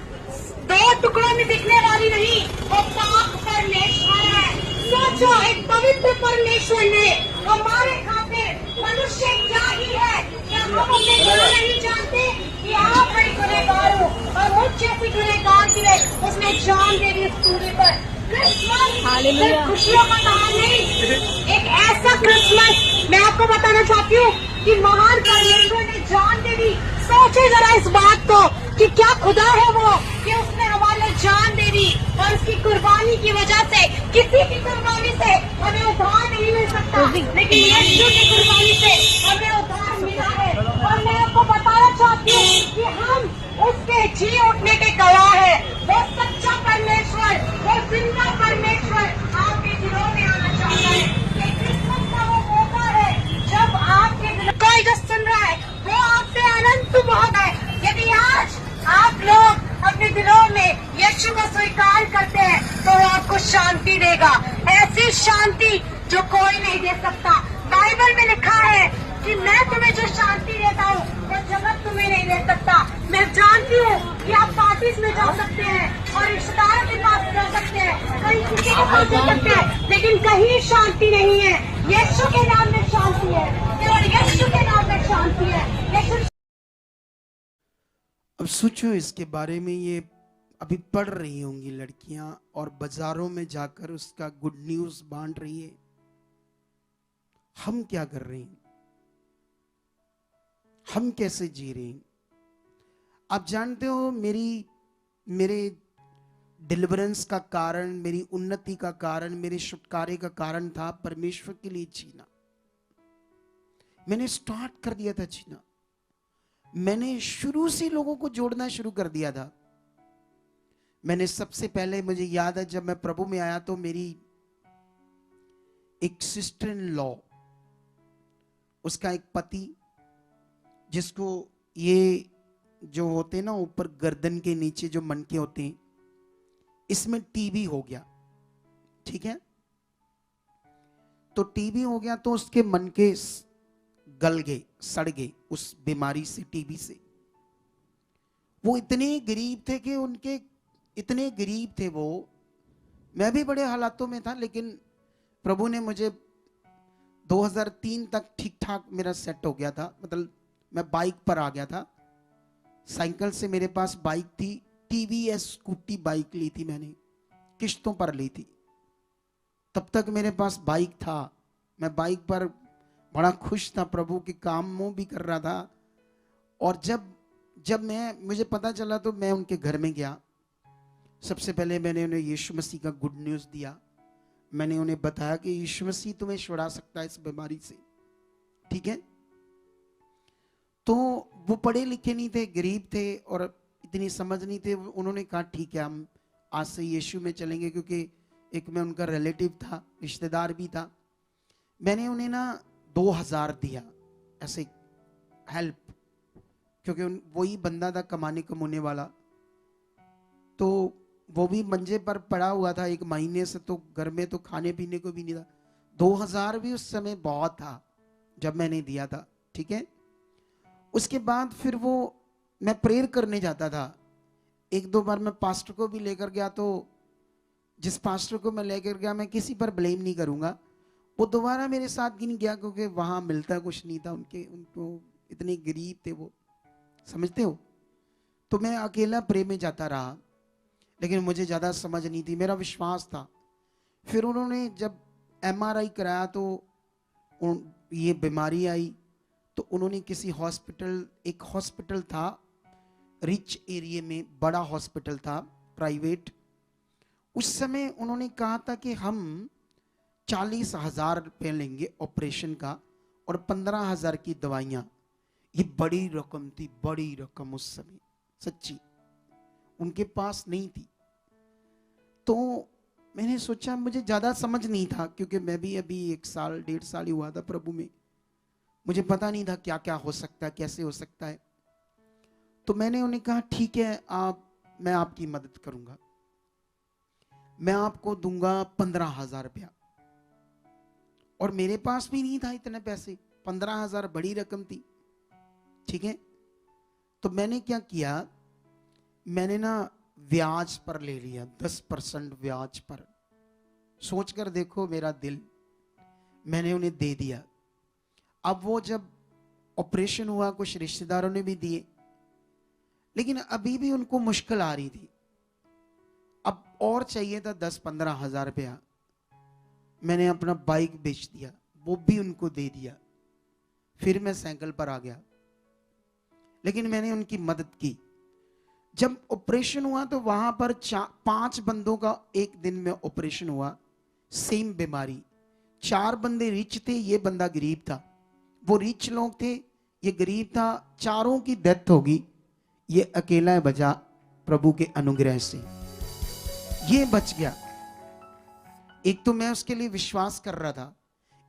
2 टुकड़ों में दिखने वाली नहीं, वो पाक परमेश्वर है। सोचो, एक पवित्र परमेश्वर ने हमारे खातिर मनुष्य क्या ही है, क्या हम अपने गुनाह नहीं जानते कि आप बड़े गुनहगार हो और मुझ जैसी गुनहगार के लिए उसने जान दे दी इस दूरी पर। क्रिसमस सिर्फ खुशियों का नाम नहीं, एक ऐसा क्रिसमस मैं आपको बताना चाहती हूँ कि महान परमेश्वर ने जान दे दी। सोचे जरा इस बात को कि क्या खुदा है वो कि उसने हमारे जान दे दी, और उसकी कुर्बानी की वजह से, किसी की कुर्बानी से हमें उद्धार नहीं मिल सकता, लेकिन यीशु की कुर्बानी से हमें उद्धार मिला है। और मैं आपको बताना चाहती हूँ कि हम उसके जी उठने के गवाह है। वो सच्चा परमेश्वर, वो जिंदा परमेश्वर आपके दिलों में आना चाहता है। ये क्रिसमस का वो मौका है जब आपके दिल, कोई जो सुन रहा है वो आपसे अनंत बहुत है। यदि आज आप लोग अपने दिलों में यीशु को स्वीकार करते हैं तो वो आपको शांति देगा, ऐसी शांति जो कोई नहीं दे सकता। बाइबल में लिखा है कि मैं तुम्हें जो शांति देता हूँ वो जगत तुम्हें नहीं दे सकता। मैं जानती हूँ कि आप पार्टीज में जा सकते हैं और रिश्तेदारों के पास जा सकते हैं, कहीं किसी के पास जा सकते हैं, लेकिन कहीं शांति नहीं है। यीशु के नाम में शांति है, केवल यीशु के नाम में शांति है। यीशु। अब सोचो इसके बारे में, ये अभी पढ़ रही होंगी लड़कियां और बाजारों में जाकर उसका गुड न्यूज बांट रही है। हम क्या कर रहे हैं, हम कैसे जी रहे हैं। आप जानते हो मेरे डिलीवरेंस का कारण, मेरी उन्नति का कारण, मेरे छुटकारे का कारण था परमेश्वर के लिए जीना। मैंने स्टार्ट कर दिया था जीना। मैंने शुरू से लोगों को जोड़ना शुरू कर दिया था। मैंने सबसे पहले, मुझे याद है जब मैं प्रभु में आया तो मेरी एक सिस्टर इन लॉ, उसका एक पति, जिसको ये जो होते ना ऊपर गर्दन के नीचे जो मनके होते हैं, इसमें टीबी हो गया, ठीक है। तो टीबी हो गया तो उसके मनके गल गए, सड़ गए उस बीमारी से, टीबी से। वो इतने गरीब थे कि उनके, इतने गरीब थे वो, मैं भी बड़े हालातों में था, लेकिन प्रभु ने मुझे 2003 तक ठीक ठाक मेरा सेट हो गया था। मतलब मैं बाइक पर आ गया था, साइकिल से मेरे पास बाइक थी, टीवीएस स्कूटी बाइक ली थी मैंने, किश्तों पर ली थी। तब तक मेरे पास बाइक था, मैं बाइक पर बड़ा खुश था, प्रभु के कामों भी कर रहा था। और जब मुझे पता चला तो मैं उनके घर में गया। सबसे पहले मैंने उन्हें यीशु मसीह का गुड न्यूज़ दिया। मैंने उन्हें बताया कि यीशु मसीह तुम्हें छुड़ा सकता है इस बीमारी से, ठीक है। तो वो पढ़े लिखे नहीं थे, गरीब थे और इतनी समझ नहीं थे। उन्होंने कहा ठीक है, हम आज से यीशु में चलेंगे, क्योंकि एक मैं उनका रिलेटिव था, रिश्तेदार भी था। मैंने उन्हें ना 2000 दिया ऐसे हेल्प, क्योंकि वही बंदा था कमाने कमाने वाला। तो वो भी मंजे पर पड़ा हुआ था 1 महीने से, तो घर में तो खाने पीने को भी नहीं था। 2000 भी उस समय बहुत था जब मैंने दिया था, ठीक है। उसके बाद फिर वो, मैं प्रेयर करने जाता था। 1-2 बार मैं पास्टर को भी लेकर गया, तो जिस पास्टर को मैं लेकर गया, मैं किसी पर ब्लेम नहीं करूंगा, वो दोबारा मेरे साथ भी नहीं गया, क्योंकि वहां मिलता कुछ नहीं था। उनको इतने गरीब थे वो, समझते हो। तो मैं अकेला प्रेयर में जाता रहा, लेकिन मुझे ज़्यादा समझ नहीं थी, मेरा विश्वास था। फिर उन्होंने जब MRI कराया तो ये बीमारी आई, तो उन्होंने किसी हॉस्पिटल, एक हॉस्पिटल था रिच एरिया में, बड़ा हॉस्पिटल था प्राइवेट। उस समय उन्होंने कहा था कि हम 40,000 रुपये लेंगे ऑपरेशन का और 15,000 की दवाइयाँ। ये बड़ी रकम थी, बड़ी रकम उस समय, सच्ची उनके पास नहीं थी। तो मैंने सोचा, मुझे ज़्यादा समझ नहीं था, क्योंकि मैं भी अभी 1 साल 1.5 साल ही हुआ था प्रभु में। मुझे पता नहीं था क्या क्या हो सकता है, कैसे हो सकता है। तो मैंने उन्हें कहा ठीक है, मैं आपकी मदद करूंगा, मैं आपको दूंगा 15,000 रुपया। और मेरे पास भी नहीं था इतने पैसे, 15,000 बड़ी रकम थी, ठीक है। तो मैंने क्या किया, मैंने ना ब्याज पर ले लिया, 10% ब्याज पर। सोचकर देखो मेरा दिल, मैंने उन्हें दे दिया। अब वो जब ऑपरेशन हुआ, कुछ रिश्तेदारों ने भी दिए, लेकिन अभी भी उनको मुश्किल आ रही थी। अब और चाहिए था 10-15 हजार रुपया। मैंने अपना बाइक बेच दिया, वो भी उनको दे दिया। फिर मैं साइकिल पर आ गया, लेकिन मैंने उनकी मदद की। जब ऑपरेशन हुआ तो वहां पर 5 बंदों का एक दिन में ऑपरेशन हुआ, सेम बीमारी। 4 बंदे रिच थे, ये बंदा गरीब था। वो रिच लोग थे, ये गरीब था। चारों की डेथ होगी, ये अकेला बचा प्रभु के अनुग्रह से, ये बच गया। एक तो मैं उसके लिए विश्वास कर रहा था,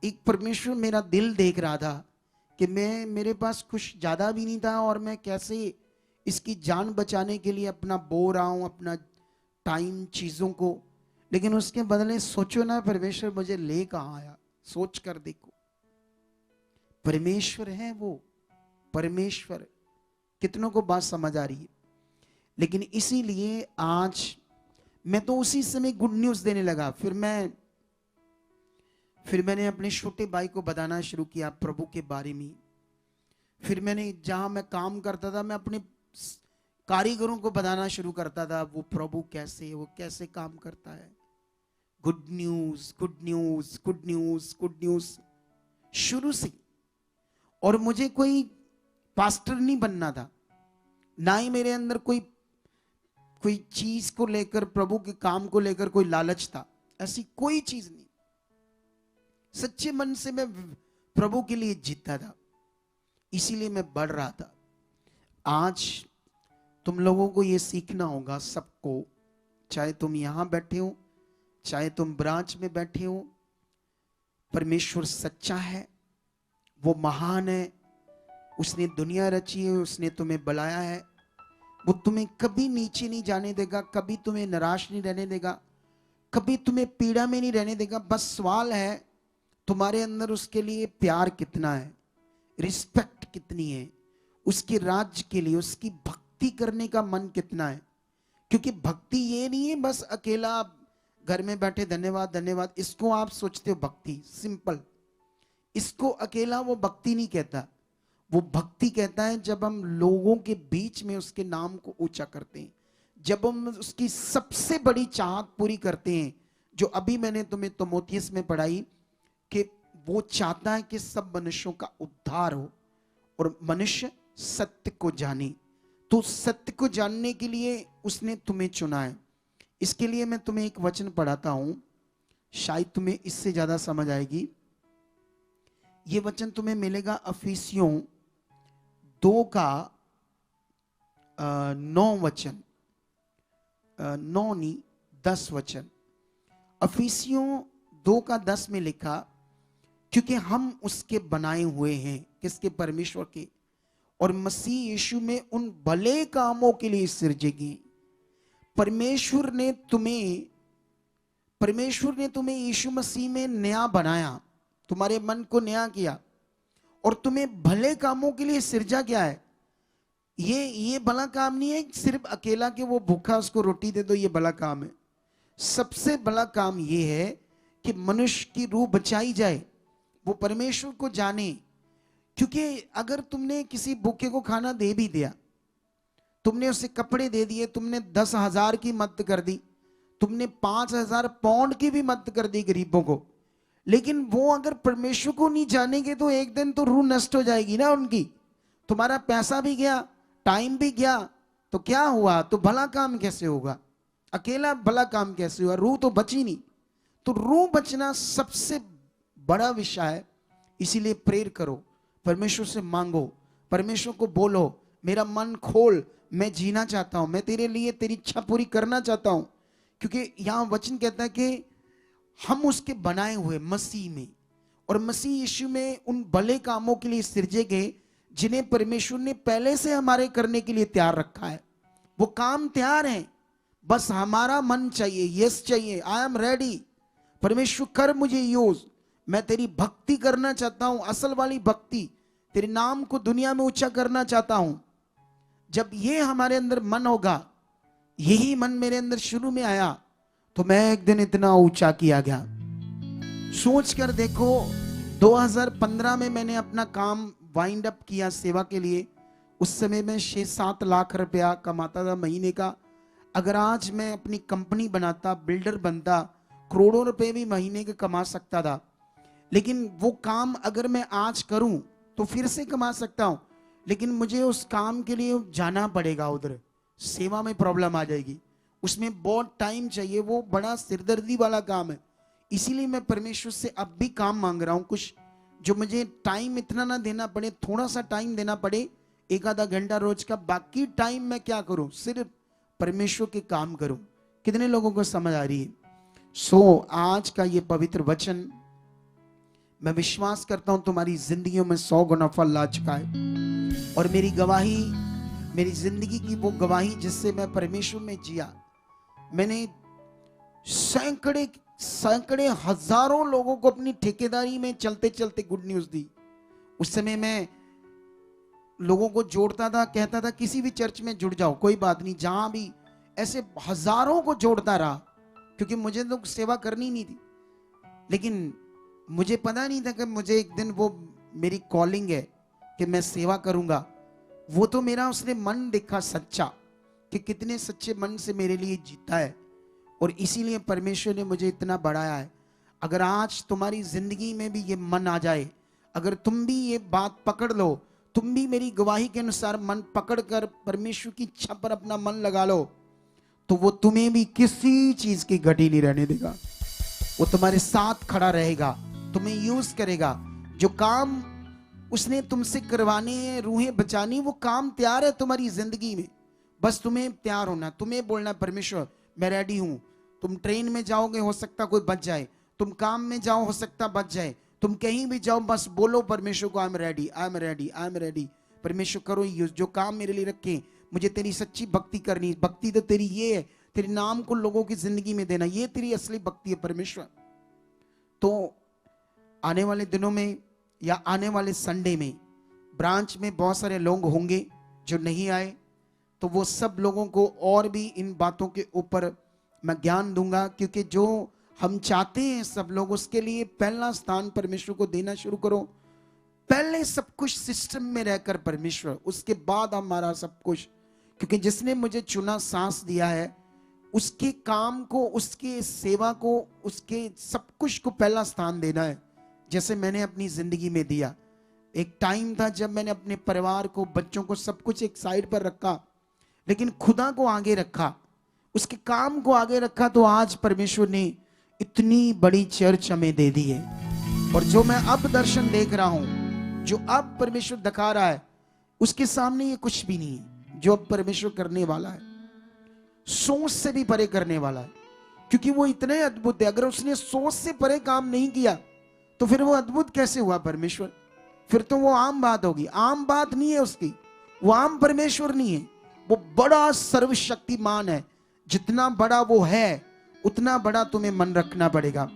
एक परमेश्वर मेरा दिल देख रहा था कि मेरे पास कुछ ज्यादा भी नहीं था, और मैं कैसे इसकी जान बचाने के लिए अपना बो रहा हूं, अपना टाइम चीजों को। लेकिन उसके बदले सोचो ना, परमेश्वर मुझे ले कहां आया। सोच कर देखो, परमेश्वर है वो परमेश्वर। कितनों को बात समझ आ रही है? लेकिन इसीलिए आज मैं तो उसी समय गुड न्यूज देने लगा। फिर मैंने अपने छोटे भाई को बताना शुरू किया प्रभु के बारे में। फिर मैंने, जहां मैं काम करता था, मैं अपने कारीगरों को बताना शुरू करता था वो प्रभु कैसे, वो कैसे काम करता है। Good news, good news, good news, good news. शुरू से। और मुझे कोई पास्टर नहीं बनना था, ना ही मेरे अंदर कोई चीज को लेकर, प्रभु के काम को लेकर कोई लालच था, ऐसी कोई चीज नहीं। सच्चे मन से मैं प्रभु के लिए जीता था, इसीलिए मैं बढ़ रहा था। आज तुम लोगों को यह सीखना होगा सबको, चाहे तुम यहां बैठे हो, चाहे तुम ब्रांच में बैठे हो, परमेश्वर सच्चा है, वो महान है, उसने दुनिया रची है, उसने तुम्हें बुलाया है, वो तुम्हें कभी नीचे नहीं जाने देगा, कभी तुम्हें निराश नहीं रहने देगा, कभी तुम्हें पीड़ा में नहीं रहने देगा। बस सवाल है तुम्हारे अंदर उसके लिए प्यार कितना है, रिस्पेक्ट कितनी है, उसके राज्य के लिए उसकी भक्ति करने का मन कितना है। क्योंकि भक्ति ये नहीं है बस अकेला घर में बैठे धन्यवाद धन्यवाद, इसको आप सोचते हो भक्ति सिंपल, इसको अकेला वो भक्ति नहीं कहता। वो भक्ति कहता है जब हम लोगों के बीच में उसके नाम को ऊंचा करते हैं, जब हम उसकी सबसे बड़ी चाहत पूरी करते हैं, जो अभी मैंने तुम्हें तिमोथियस में पढ़ाई कि वो चाहता है कि सब मनुष्यों का उद्धार हो और मनुष्य सत्य को जाने। तो सत्य को जानने के लिए उसने तुम्हें चुना है। इसके लिए मैं तुम्हें एक वचन पढ़ाता हूं, शायद तुम्हें इससे ज्यादा समझ आएगी। ये वचन तुम्हें मिलेगा अफिसियों 2 का 9 वचन, 9 नहीं 10 वचन। अफिसियों 2 का 10 में लिखा, क्योंकि हम उसके बनाए हुए हैं, किसके? परमेश्वर के, और मसीह यीशु में उन भले कामों के लिए सृजे गए। परमेश्वर ने तुम्हें यीशु मसीह में नया बनाया, तुम्हारे मन को नया किया और तुम्हें भले कामों के लिए सृजा गया है। ये भला काम नहीं है सिर्फ अकेला के वो भूखा उसको रोटी दे दो, ये भला काम है। सबसे बड़ा काम ये है कि मनुष्य की रूह बचाई जाए, वो परमेश्वर को जाने। क्योंकि अगर तुमने किसी भूखे को खाना दे भी दिया, तुमने उसे कपड़े दे दिए, तुमने 10,000 की मदद कर दी, तुमने 5,000 पाउंड की भी मदद कर दी गरीबों को, लेकिन वो अगर परमेश्वर को नहीं जानेंगे तो एक दिन तो रूह नष्ट हो जाएगी ना उनकी। तुम्हारा पैसा भी गया, टाइम भी गया, तो क्या हुआ? तो भला काम कैसे होगा? अकेला भला काम कैसे हुआ? रूह तो बची नहीं। तो रूह बचना सबसे बड़ा विषय है। इसीलिए प्रेयर करो, परमेश्वर से मांगो, परमेश्वर को बोलो, मेरा मन खोल, मैं जीना चाहता हूं, मैं तेरे लिए तेरी इच्छा पूरी करना चाहता हूं। क्योंकि यहां वचन कहता है कि हम उसके बनाए हुए मसीह में, और मसीह यीशु में उन भले कामों के लिए सृजे गए जिन्हें परमेश्वर ने पहले से हमारे करने के लिए तैयार रखा है। वो काम तैयार है, बस हमारा मन चाहिए, यस चाहिए, आई एम रेडी, परमेश्वर कर मुझे यूज, मैं तेरी भक्ति करना चाहता हूं, असल वाली भक्ति, तेरे नाम को दुनिया में ऊंचा करना चाहता हूं। जब ये हमारे अंदर मन होगा, यही मन मेरे अंदर शुरू में आया, तो मैं एक दिन इतना ऊंचा किया गया। सोच कर देखो, 2015 में मैंने अपना काम वाइंड अप किया सेवा के लिए। उस समय मैं 6-7 लाख रुपया कमाता था महीने का। अगर आज मैं अपनी कंपनी बनाता, बिल्डर बनता, करोड़ों रुपए भी महीने के कमा सकता था। लेकिन वो काम अगर मैं आज करूं तो फिर से कमा सकता हूं, लेकिन मुझे उस काम के लिए जाना पड़ेगा, उधर सेवा में प्रॉब्लम आ जाएगी, उसमें बहुत टाइम चाहिए, वो बड़ा सिरदर्दी वाला काम है। इसीलिए मैं परमेश्वर से अब भी काम मांग रहा हूं, कुछ जो मुझे टाइम इतना ना देना पड़े, थोड़ा सा टाइम देना पड़े, 1-आधा घंटा रोज का, बाकी टाइम मैं क्या करूं? सिर्फ परमेश्वर के काम करूं। कितने लोगों को समझ आ रही है? आज का ये पवित्र वचन मैं विश्वास करता हूं तुम्हारी जिंदगियों में 100 गुना फल ला चुका है। और मेरी गवाही, मेरी जिंदगी की वो गवाही जिससे मैं परमेश्वर में जिया, मैंने सैकड़े हजारों लोगों को अपनी ठेकेदारी में चलते चलते गुड न्यूज दी। उस समय मैं लोगों को जोड़ता था, कहता था किसी भी चर्च में जुड़ जाओ, कोई बात नहीं, जहां भी, ऐसे हजारों को जोड़ता रहा, क्योंकि मुझे तो सेवा करनी नहीं थी। लेकिन मुझे पता नहीं था कि मुझे एक दिन वो मेरी कॉलिंग है कि मैं सेवा करूंगा। वो तो मेरा उसने मन देखा सच्चा, कि कितने सच्चे मन से मेरे लिए जीता है, और इसीलिए परमेश्वर ने मुझे इतना बढ़ाया है। अगर आज तुम्हारी जिंदगी में भी ये मन आ जाए, अगर तुम भी ये बात पकड़ लो, तुम भी मेरी गवाही के अनुसार मन पकड़कर परमेश्वर की इच्छा पर अपना मन लगा लो, तो वो तुम्हें भी किसी चीज की घटी नहीं रहने देगा। वो तुम्हारे साथ खड़ा रहेगा, तुम्हें यूज करेगा। जो काम उसने तुमसे करवाने, रूहें बचानी, वो काम तैयार है तुम्हारी जिंदगी में। बस तुम्हें तैयार होना, तुम्हें बोलना परमेश्वर मैं रेडी हूं। तुम ट्रेन में जाओगे, हो सकता कोई बच जाए, तुम काम में जाओ, हो सकता बच जाए, तुम कहीं भी जाओ, बस बोलो परमेश्वर को I am ready, I am ready, I am ready. परमेश्वर करो यूज, जो काम मेरे लिए रखे, मुझे तेरी सच्ची भक्ति करनी। भक्ति तो तेरी ये है, तेरे नाम को लोगों की जिंदगी में देना, ये तेरी असली भक्ति है परमेश्वर। तो आने वाले दिनों में या आने वाले संडे में ब्रांच में बहुत सारे लोग होंगे जो नहीं आए, तो वो सब लोगों को और भी इन बातों के ऊपर मैं ज्ञान दूंगा, क्योंकि जो हम चाहते हैं सब लोग, उसके लिए पहला स्थान परमेश्वर को देना शुरू करो। पहले सब कुछ सिस्टम में रहकर परमेश्वर, उसके बाद हमारा सब कुछ। क्योंकि जिसने मुझे चुना, सांस दिया है, उसके काम को, उसके सेवा को, उसके सब कुछ को पहला स्थान देना है, जैसे मैंने अपनी जिंदगी में दिया। एक टाइम था जब मैंने अपने परिवार को, बच्चों को, सब कुछ एक साइड पर रखा, लेकिन खुदा को आगे रखा, उसके काम को आगे रखा, तो आज परमेश्वर ने इतनी बड़ी चर्च हमें दे दी है। और जो मैं अब दर्शन देख रहा हूं, जो अब परमेश्वर दिखा रहा है, उसके सामने ये कुछ भी नहीं है। जो अब परमेश्वर करने वाला है, सोच से भी परे करने वाला है, क्योंकि वो इतने अद्भुत है। अगर उसने सोच से परे काम नहीं किया, तो फिर वो अद्भुत कैसे हुआ परमेश्वर? फिर तो वो आम बात होगी। आम बात नहीं है उसकी, वो आम परमेश्वर नहीं है, वो बड़ा सर्वशक्तिमान है। जितना बड़ा वो है, उतना बड़ा तुम्हें मन रखना पड़ेगा।